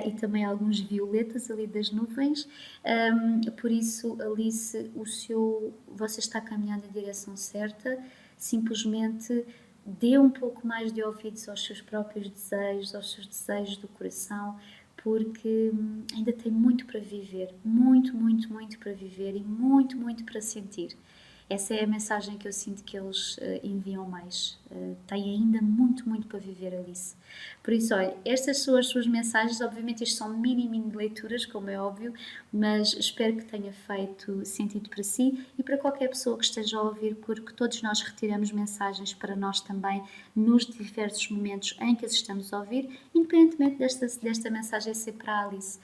e também alguns violetas ali das nuvens. Por isso, Alice, você está caminhando na direção certa, simplesmente dê um pouco mais de ouvidos aos seus próprios desejos, aos seus desejos do coração, porque ainda tem muito para viver, muito, muito, muito para viver e muito, muito para sentir. Essa é a mensagem que eu sinto que eles enviam mais. Tem ainda muito, muito para viver, Alice. Por isso, olha, estas são as suas mensagens. Obviamente, isto são mini leituras, como é óbvio, mas espero que tenha feito sentido para si e para qualquer pessoa que esteja a ouvir, porque todos nós retiramos mensagens para nós também nos diversos momentos em que as estamos a ouvir, independentemente desta mensagem ser para a Alice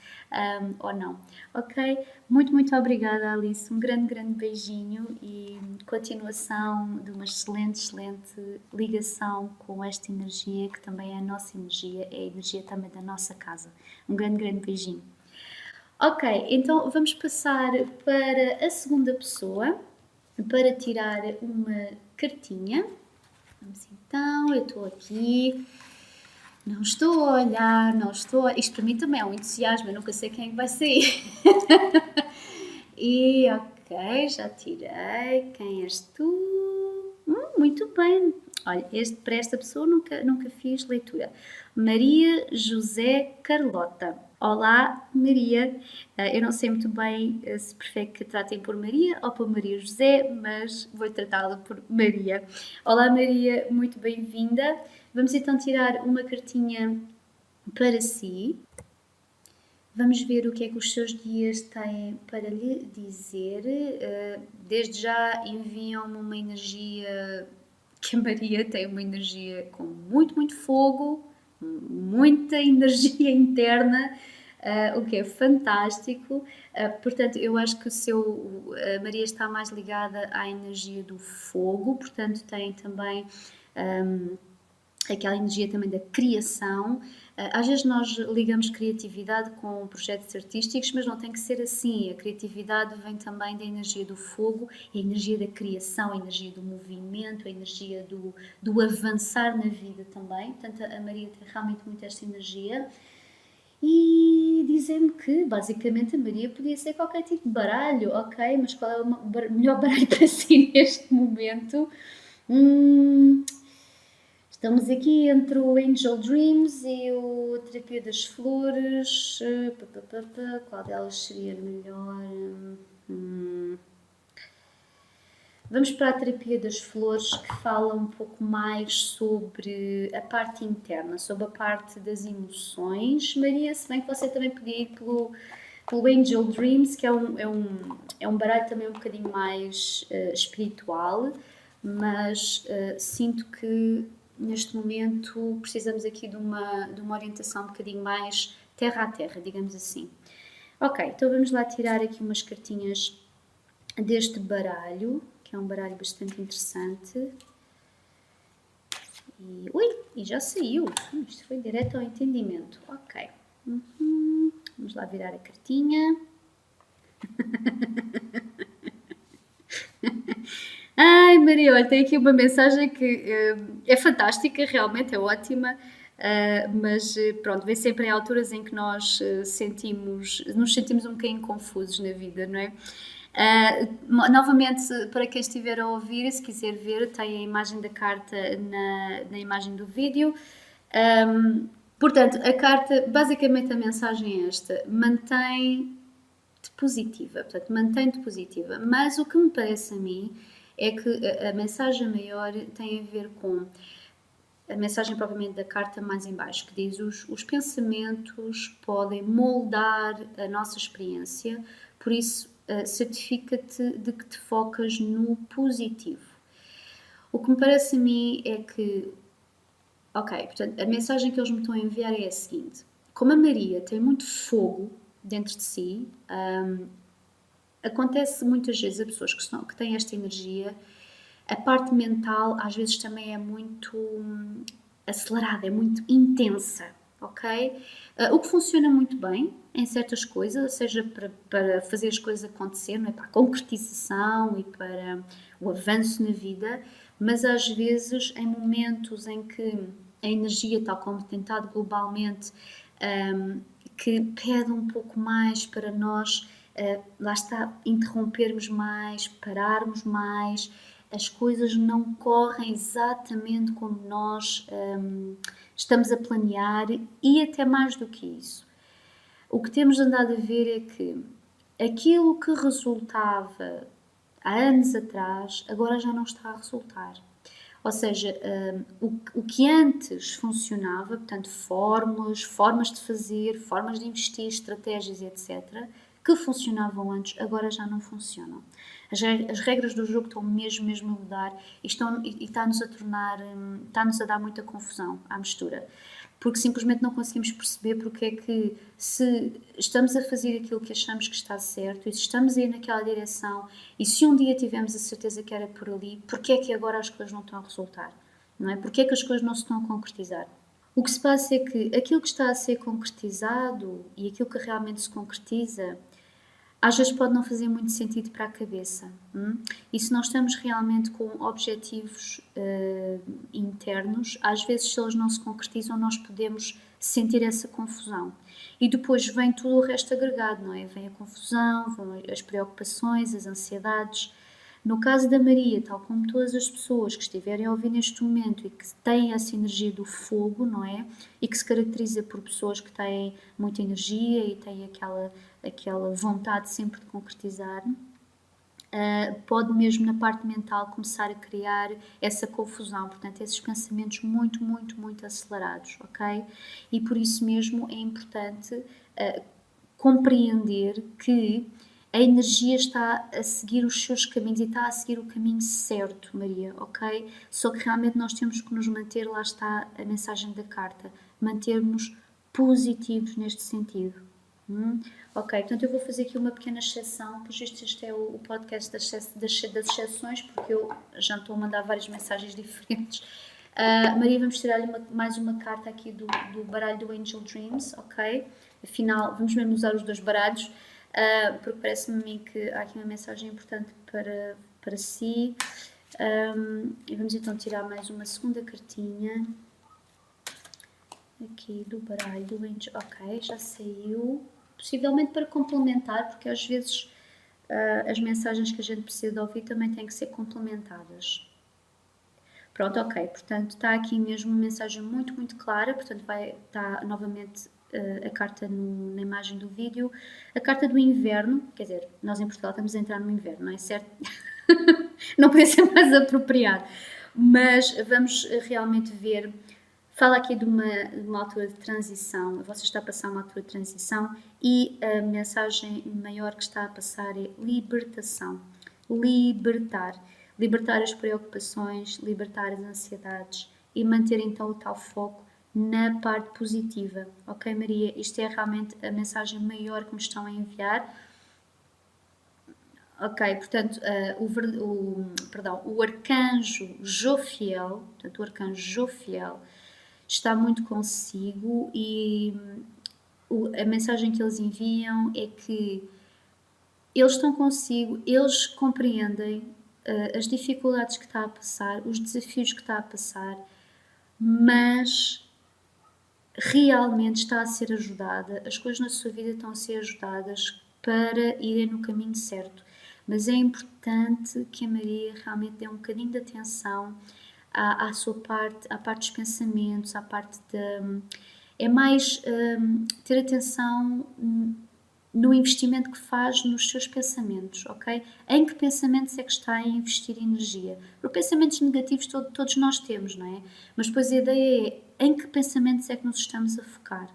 ou não. Ok? Muito, muito obrigada, Alice. Um grande, grande beijinho e continuação de uma excelente, excelente ligação com esta energia, que também é a nossa energia, é a energia também da nossa casa. Um grande, grande beijinho. Ok, então vamos passar para a segunda pessoa para tirar uma cartinha. Vamos então, eu estou aqui. Não estou a olhar, não estou a... Isto para mim também é um entusiasmo, eu nunca sei quem é que vai sair. E ok, já tirei. Quem és tu? Muito bem. Olha, para esta pessoa nunca fiz leitura. Maria José Carlota. Olá, Maria. Eu não sei muito bem se prefere que tratem por Maria ou por Maria José, mas vou tratá-la por Maria. Olá, Maria, muito bem-vinda. Vamos então tirar uma cartinha para si. Vamos ver o que é que os seus guias têm para lhe dizer. Desde já enviam-me uma energia, que a Maria tem uma energia com muito, muito fogo, muita energia interna, o que é fantástico. Portanto, eu acho que a Maria está mais ligada à energia do fogo, portanto tem também aquela energia também da criação. Às vezes nós ligamos criatividade com projetos artísticos, mas não tem que ser assim. A criatividade vem também da energia do fogo, a energia da criação, a energia do movimento, a energia do avançar na vida também. Portanto, a Maria tem realmente muito esta energia. E dizem-me que, basicamente, a Maria podia ser qualquer tipo de baralho, ok? Mas qual é o melhor baralho para si neste momento? Estamos aqui entre o Angel Dreams e o Terapia das Flores. Qual delas seria melhor? Vamos para a Terapia das Flores, que fala um pouco mais sobre a parte interna, sobre a parte das emoções. Maria, se bem que você também podia ir pelo Angel Dreams, que é um baralho também um bocadinho mais espiritual, mas sinto que neste momento precisamos aqui de uma orientação um bocadinho mais terra a terra, digamos assim. Ok, então vamos lá tirar aqui umas cartinhas deste baralho, que é um baralho bastante interessante. E já saiu. Isto foi direto ao entendimento. Ok. Vamos lá virar a cartinha. Ai, Maria, olha, tem aqui uma mensagem que é fantástica, realmente é ótima, mas pronto, vem sempre em alturas em que nós nos sentimos um bocadinho confusos na vida, não é? Novamente, para quem estiver a ouvir, se quiser ver, tem a imagem da carta na imagem do vídeo. Portanto, a carta, basicamente a mensagem é esta: mantém-te positiva, portanto, mantém-te positiva. Mas o que me parece a mim é que a mensagem maior tem a ver com a mensagem propriamente da carta mais em baixo, que diz os pensamentos podem moldar a nossa experiência, por isso certifica-te de que te focas no positivo. O que me parece a mim é que, ok, portanto, a mensagem que eles me estão a enviar é a seguinte: como a Maria tem muito fogo dentro de si, acontece muitas vezes a pessoas que têm esta energia, a parte mental às vezes também é muito acelerada, é muito intensa, ok? O que funciona muito bem em certas coisas, ou seja, para fazer as coisas acontecer, não é? Para a concretização e para o avanço na vida, mas às vezes em momentos em que a energia, tal como tem estado globalmente, que pede um pouco mais para nós, lá está, interrompermos mais, pararmos mais, as coisas não correm exatamente como nós estamos a planear e até mais do que isso. O que temos andado a ver é que aquilo que resultava há anos atrás agora já não está a resultar. Ou seja, o que antes funcionava, portanto, fórmulas, formas de fazer, formas de investir, estratégias, etc., que funcionavam antes, agora já não funcionam. As regras do jogo estão mesmo a mudar e está-nos a tornar, está-nos a dar muita confusão à mistura. Porque simplesmente não conseguimos perceber porque é que, se estamos a fazer aquilo que achamos que está certo e se estamos a ir naquela direção e se um dia tivemos a certeza que era por ali, porque é que agora as coisas não estão a resultar? Não é? Porque é que as coisas não se estão a concretizar? O que se passa é que aquilo que está a ser concretizado e aquilo que realmente se concretiza às vezes pode não fazer muito sentido para a cabeça. E se nós estamos realmente com objetivos internos, às vezes, se eles não se concretizam, nós podemos sentir essa confusão. E depois vem tudo o resto agregado, não é? Vem a confusão, vêm as preocupações, as ansiedades. No caso da Maria, tal como todas as pessoas que estiverem a ouvir neste momento e que têm essa energia do fogo, não é? E que se caracteriza por pessoas que têm muita energia e têm aquela vontade sempre de concretizar, pode mesmo na parte mental começar a criar essa confusão, portanto, esses pensamentos muito acelerados, ok? E por isso mesmo é importante compreender que a energia está a seguir os seus caminhos e está a seguir o caminho certo, Maria, ok? Só que realmente nós temos que nos manter, lá está a mensagem da carta, mantermos positivos neste sentido. Ok, portanto eu vou fazer aqui uma pequena exceção, pois este é o podcast das exceções, porque eu já estou a mandar várias mensagens diferentes. Maria, vamos tirar-lhe mais uma carta aqui do baralho do Angel Dreams, ok? Afinal, vamos mesmo usar os dois baralhos, porque parece-me a mim que há aqui uma mensagem importante para si. E vamos então tirar mais uma segunda cartinha aqui do baralho do Angel. Ok, já saiu. Possivelmente para complementar, porque às vezes as mensagens que a gente precisa de ouvir também têm que ser complementadas. Pronto, ok. Portanto, está aqui mesmo uma mensagem muito clara. Portanto, está novamente a carta na imagem do vídeo. A carta do inverno, quer dizer, nós em Portugal estamos a entrar no inverno, não é certo? Não podia ser mais apropriado. Mas vamos realmente ver. Fala aqui de uma altura de transição, você está a passar uma altura de transição e a mensagem maior que está a passar é libertação. Libertar as preocupações, libertar as ansiedades e manter então o tal foco na parte positiva. Ok, Maria? Isto é realmente a mensagem maior que me estão a enviar. Ok, portanto, o arcanjo Jofiel, portanto, o arcanjo Jofiel está muito consigo e a mensagem que eles enviam é que eles estão consigo, eles compreendem as dificuldades que está a passar, os desafios que está a passar, mas realmente está a ser ajudada, as coisas na sua vida estão a ser ajudadas para irem no caminho certo. Mas é importante que a Maria realmente dê um bocadinho de atenção à sua parte, à parte dos pensamentos, à parte é mais ter atenção no investimento que faz nos seus pensamentos, ok? Em que pensamentos é que está a investir energia? Porque pensamentos negativos todos nós temos, não é? Mas depois a ideia é em que pensamentos é que nos estamos a focar?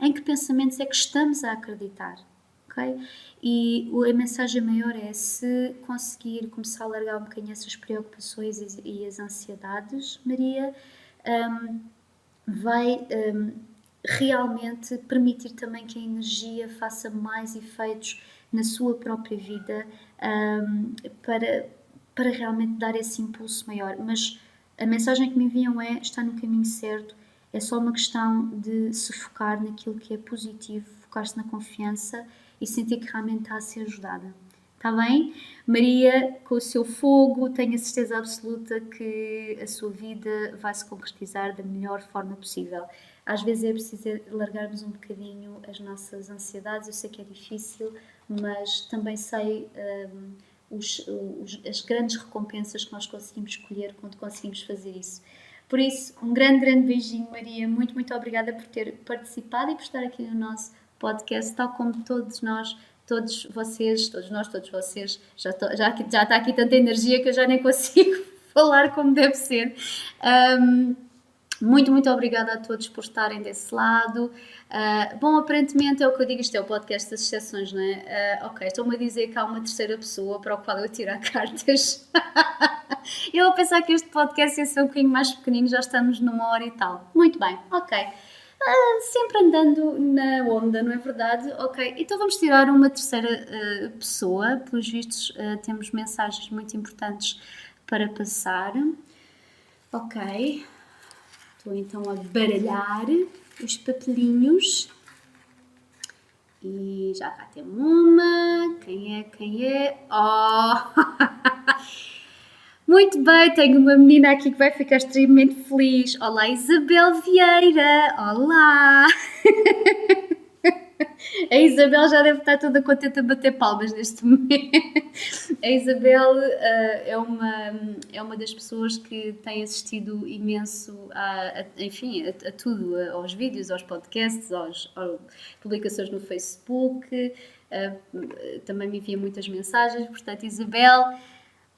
Em que pensamentos é que estamos a acreditar? Ok? E a mensagem maior é, se conseguir começar a largar um bocadinho essas preocupações e as ansiedades, Maria, vai realmente permitir também que a energia faça mais efeitos na sua própria vida, para realmente dar esse impulso maior. Mas a mensagem que me enviam é: está no caminho certo, é só uma questão de se focar naquilo que é positivo, focar-se na confiança e sentir que realmente está a ser ajudada. Está bem? Maria, com o seu fogo, tenho a certeza absoluta que a sua vida vai se concretizar da melhor forma possível. Às vezes é preciso largarmos um bocadinho as nossas ansiedades. Eu sei que é difícil, mas também sei as grandes recompensas que nós conseguimos escolher quando conseguimos fazer isso. Por isso, um grande, grande beijinho, Maria. Muito, muito obrigada por ter participado e por estar aqui no nosso podcast, tal como todos nós, todos vocês, todos nós, todos vocês. Já está aqui tanta energia que eu já nem consigo falar como deve ser. Muito, muito obrigada a todos por estarem desse lado. Bom, aparentemente é o que eu digo, isto é o podcast das exceções, não é? Ok, estão-me a dizer que há uma terceira pessoa para o qual eu tirar cartas. Eu a pensar que este podcast ia ser um bocadinho mais pequenino, já estamos numa hora e tal. Muito bem, ok. Sempre andando na onda, não é verdade? Ok, então vamos tirar uma terceira pessoa. Pelos vistos, temos mensagens muito importantes para passar. Ok. Estou então a baralhar os papelinhos. E já cá temos uma. Quem é? Oh! Muito bem, tenho uma menina aqui que vai ficar extremamente feliz. Olá, Isabel Vieira! Olá! A Isabel já deve estar toda contente a bater palmas neste momento. A Isabel é uma das pessoas que tem assistido imenso a tudo, aos vídeos, aos podcasts, às publicações no Facebook. Também me envia muitas mensagens. Portanto, Isabel,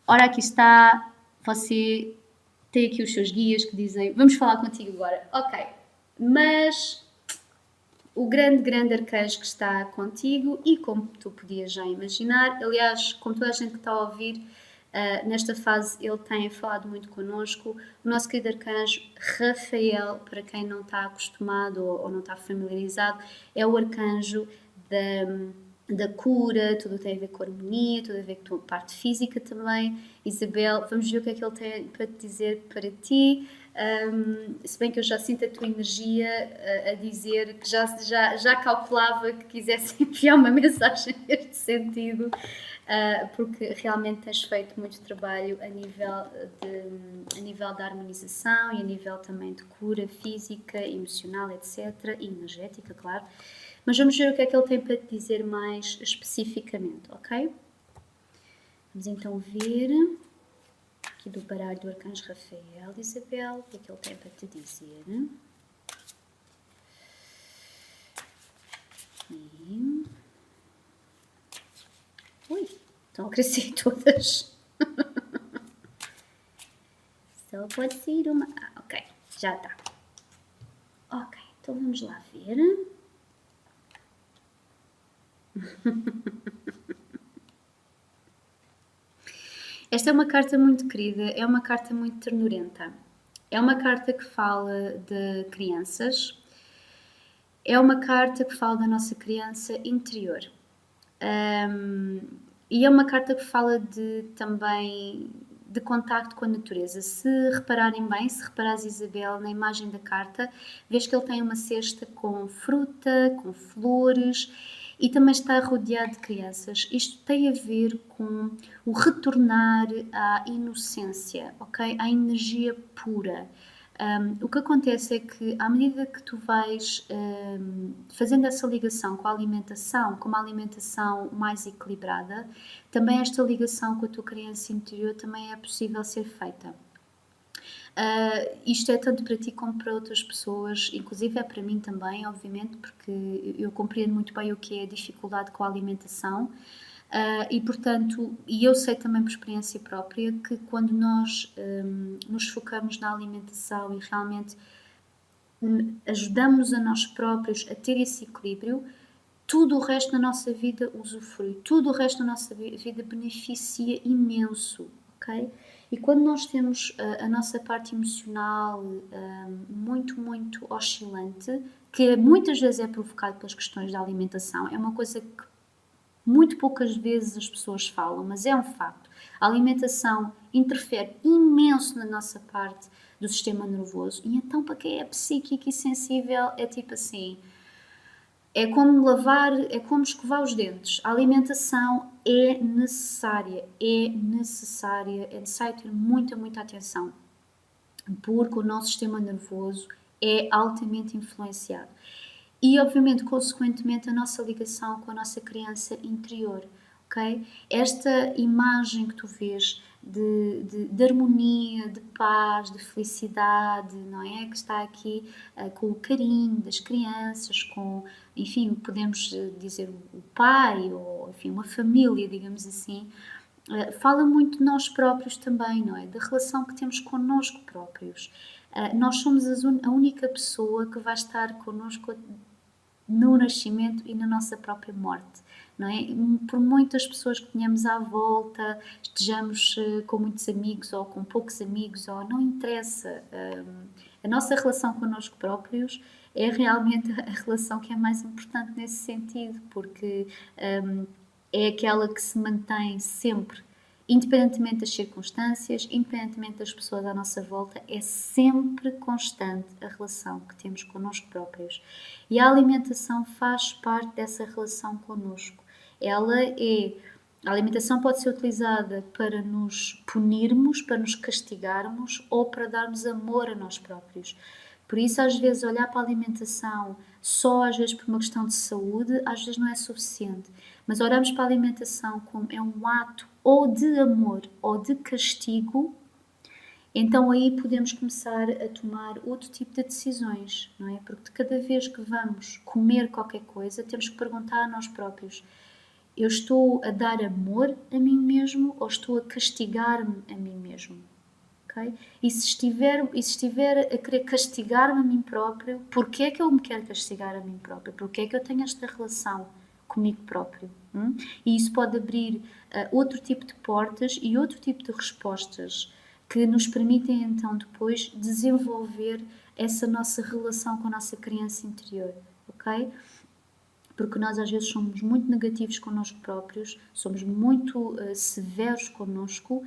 ora, aqui está, você tem aqui os seus guias que dizem: vamos falar contigo agora. Ok, mas o grande, grande arcanjo que está contigo, e como tu podias já imaginar, aliás, como toda a gente que está a ouvir, nesta fase ele tem falado muito connosco, o nosso querido arcanjo Rafael, para quem não está acostumado ou não está familiarizado, é o arcanjo da cura, tudo tem a ver com a harmonia, tudo a ver com a parte física também. Isabel, vamos ver o que é que ele tem para te dizer para ti. Se bem que eu já sinto a tua energia a dizer que já calculava que quisesse enviar uma mensagem neste sentido, porque realmente tens feito muito trabalho a nível da harmonização e a nível também de cura física, emocional, etc. E energética, claro. Mas vamos ver o que é que ele tem para te dizer mais especificamente, ok? Vamos então ver aqui do baralho do arcanjo Rafael, Isabel, o que é que ele tem para te dizer. E... Ui, estão a crescer todas. Só pode ser uma... ok, já está. Ok, então vamos lá ver. Esta é uma carta muito querida, é uma carta muito ternurenta. É uma carta que fala de crianças, é uma carta que fala da nossa criança interior. E é uma carta que fala também de contacto com a natureza. Se repararem bem, se reparares, Isabel, na imagem da carta, vês que ele tem uma cesta com fruta, com flores, e também está rodeado de crianças. Isto tem a ver com o retornar à inocência, ok? À energia pura. O que acontece é que, à medida que tu vais fazendo essa ligação com a alimentação, com uma alimentação mais equilibrada, também esta ligação com a tua criança interior também é possível ser feita. Isto é tanto para ti como para outras pessoas, inclusive é para mim também, obviamente, porque eu compreendo muito bem o que é a dificuldade com a alimentação. E portanto, e eu sei também por experiência própria que quando nós nos focamos na alimentação e realmente ajudamos a nós próprios a ter esse equilíbrio, tudo o resto da nossa vida usufrui, tudo o resto da nossa vida beneficia imenso, ok? E quando nós temos a nossa parte emocional muito, muito oscilante, que muitas vezes é provocado pelas questões da alimentação, é uma coisa que muito poucas vezes as pessoas falam, mas é um facto. A alimentação interfere imenso na nossa parte do sistema nervoso, e então para quem é psíquico e sensível é tipo assim, é como lavar, é como escovar os dentes. A alimentação é necessária, é necessário ter muita, muita atenção, porque o nosso sistema nervoso é altamente influenciado. E, obviamente, consequentemente, a nossa ligação com a nossa criança interior, ok? Esta imagem que tu vês de harmonia, de paz, de felicidade, não é? Que está aqui com o carinho das crianças, com, enfim, podemos dizer o pai, ou, enfim, uma família, digamos assim, fala muito de nós próprios também, não é? Da relação que temos connosco próprios. Nós somos a única pessoa que vai estar connosco no nascimento e na nossa própria morte, não é? Por muitas pessoas que tenhamos à volta, estejamos com muitos amigos ou com poucos amigos, ou não interessa, a nossa relação connosco próprios é realmente a relação que é mais importante nesse sentido, porque é aquela que se mantém sempre, independentemente das circunstâncias, independentemente das pessoas à nossa volta, é sempre constante a relação que temos connosco próprios. E a alimentação faz parte dessa relação connosco. A alimentação pode ser utilizada para nos punirmos, para nos castigarmos ou para darmos amor a nós próprios. Por isso, às vezes, olhar para a alimentação só às vezes por uma questão de saúde, às vezes não é suficiente. Mas olharmos para a alimentação como é um ato ou de amor ou de castigo, então aí podemos começar a tomar outro tipo de decisões, não é? Porque de cada vez que vamos comer qualquer coisa, temos que perguntar a nós próprios: eu estou a dar amor a mim mesmo ou estou a castigar-me a mim mesmo? Okay? E se estiver a querer castigar-me a mim próprio, porquê é que eu me quero castigar a mim próprio? Porquê é que eu tenho esta relação comigo próprio? E isso pode abrir outro tipo de portas e outro tipo de respostas que nos permitem então depois desenvolver essa nossa relação com a nossa criança interior, ok? Porque nós às vezes somos muito negativos connosco próprios, somos muito severos connosco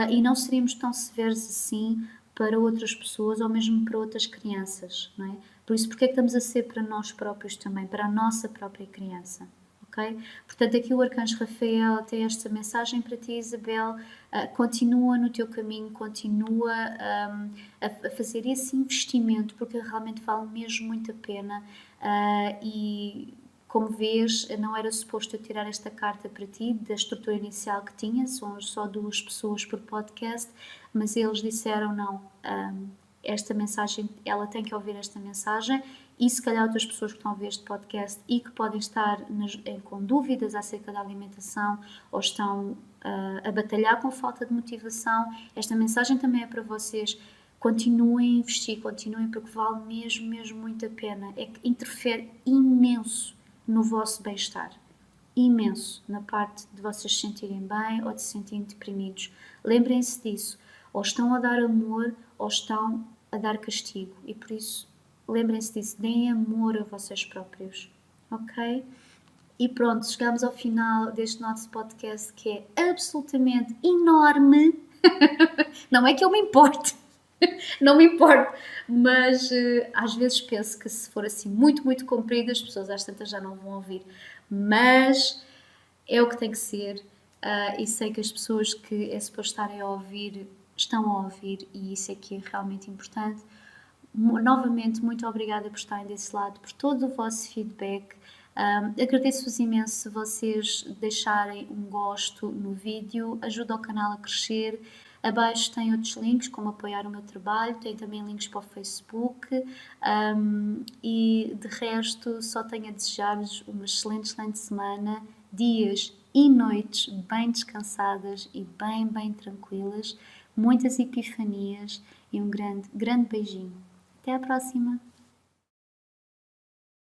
e não seríamos tão severos assim para outras pessoas ou mesmo para outras crianças, não é? Por isso, porque é que estamos a ser para nós próprios também, para a nossa própria criança? Okay? Portanto, aqui o Arcanjo Rafael tem esta mensagem para ti, Isabel. Continua no teu caminho, continua a fazer esse investimento, porque realmente vale mesmo muito a pena. E como vês, não era suposto eu tirar esta carta para ti, da estrutura inicial que tinha, são só 2 pessoas por podcast, mas eles disseram não, esta mensagem, ela tem que ouvir esta mensagem, e se calhar outras pessoas que estão a ver este podcast e que podem estar com dúvidas acerca da alimentação ou estão a batalhar com falta de motivação, esta mensagem também é para vocês. Continuem a investir, continuem, porque vale mesmo, mesmo muito a pena. É que interfere imenso no vosso bem-estar. Imenso na parte de vocês se sentirem bem ou de se sentirem deprimidos. Lembrem-se disso. Ou estão a dar amor ou estão a dar castigo. E por isso, lembrem-se disso. Deem amor a vocês próprios. Ok? E pronto, chegamos ao final deste nosso podcast que é absolutamente enorme. Não é que eu me importe. Não me importo, mas às vezes penso que se for assim muito, muito comprido, as pessoas às tantas já não vão ouvir. Mas é o que tem que ser e sei que as pessoas que é suposto estarem a ouvir estão a ouvir e isso é que é realmente importante. Novamente, muito obrigada por estarem desse lado, por todo o vosso feedback. Agradeço-vos imenso se vocês deixarem um gosto no vídeo, ajuda o canal a crescer. Abaixo tem outros links, como apoiar o meu trabalho, tem também links para o Facebook, e de resto só tenho a desejar-vos uma excelente semana, dias e noites bem descansadas e bem tranquilas, muitas epifanias e um grande beijinho. Até à próxima!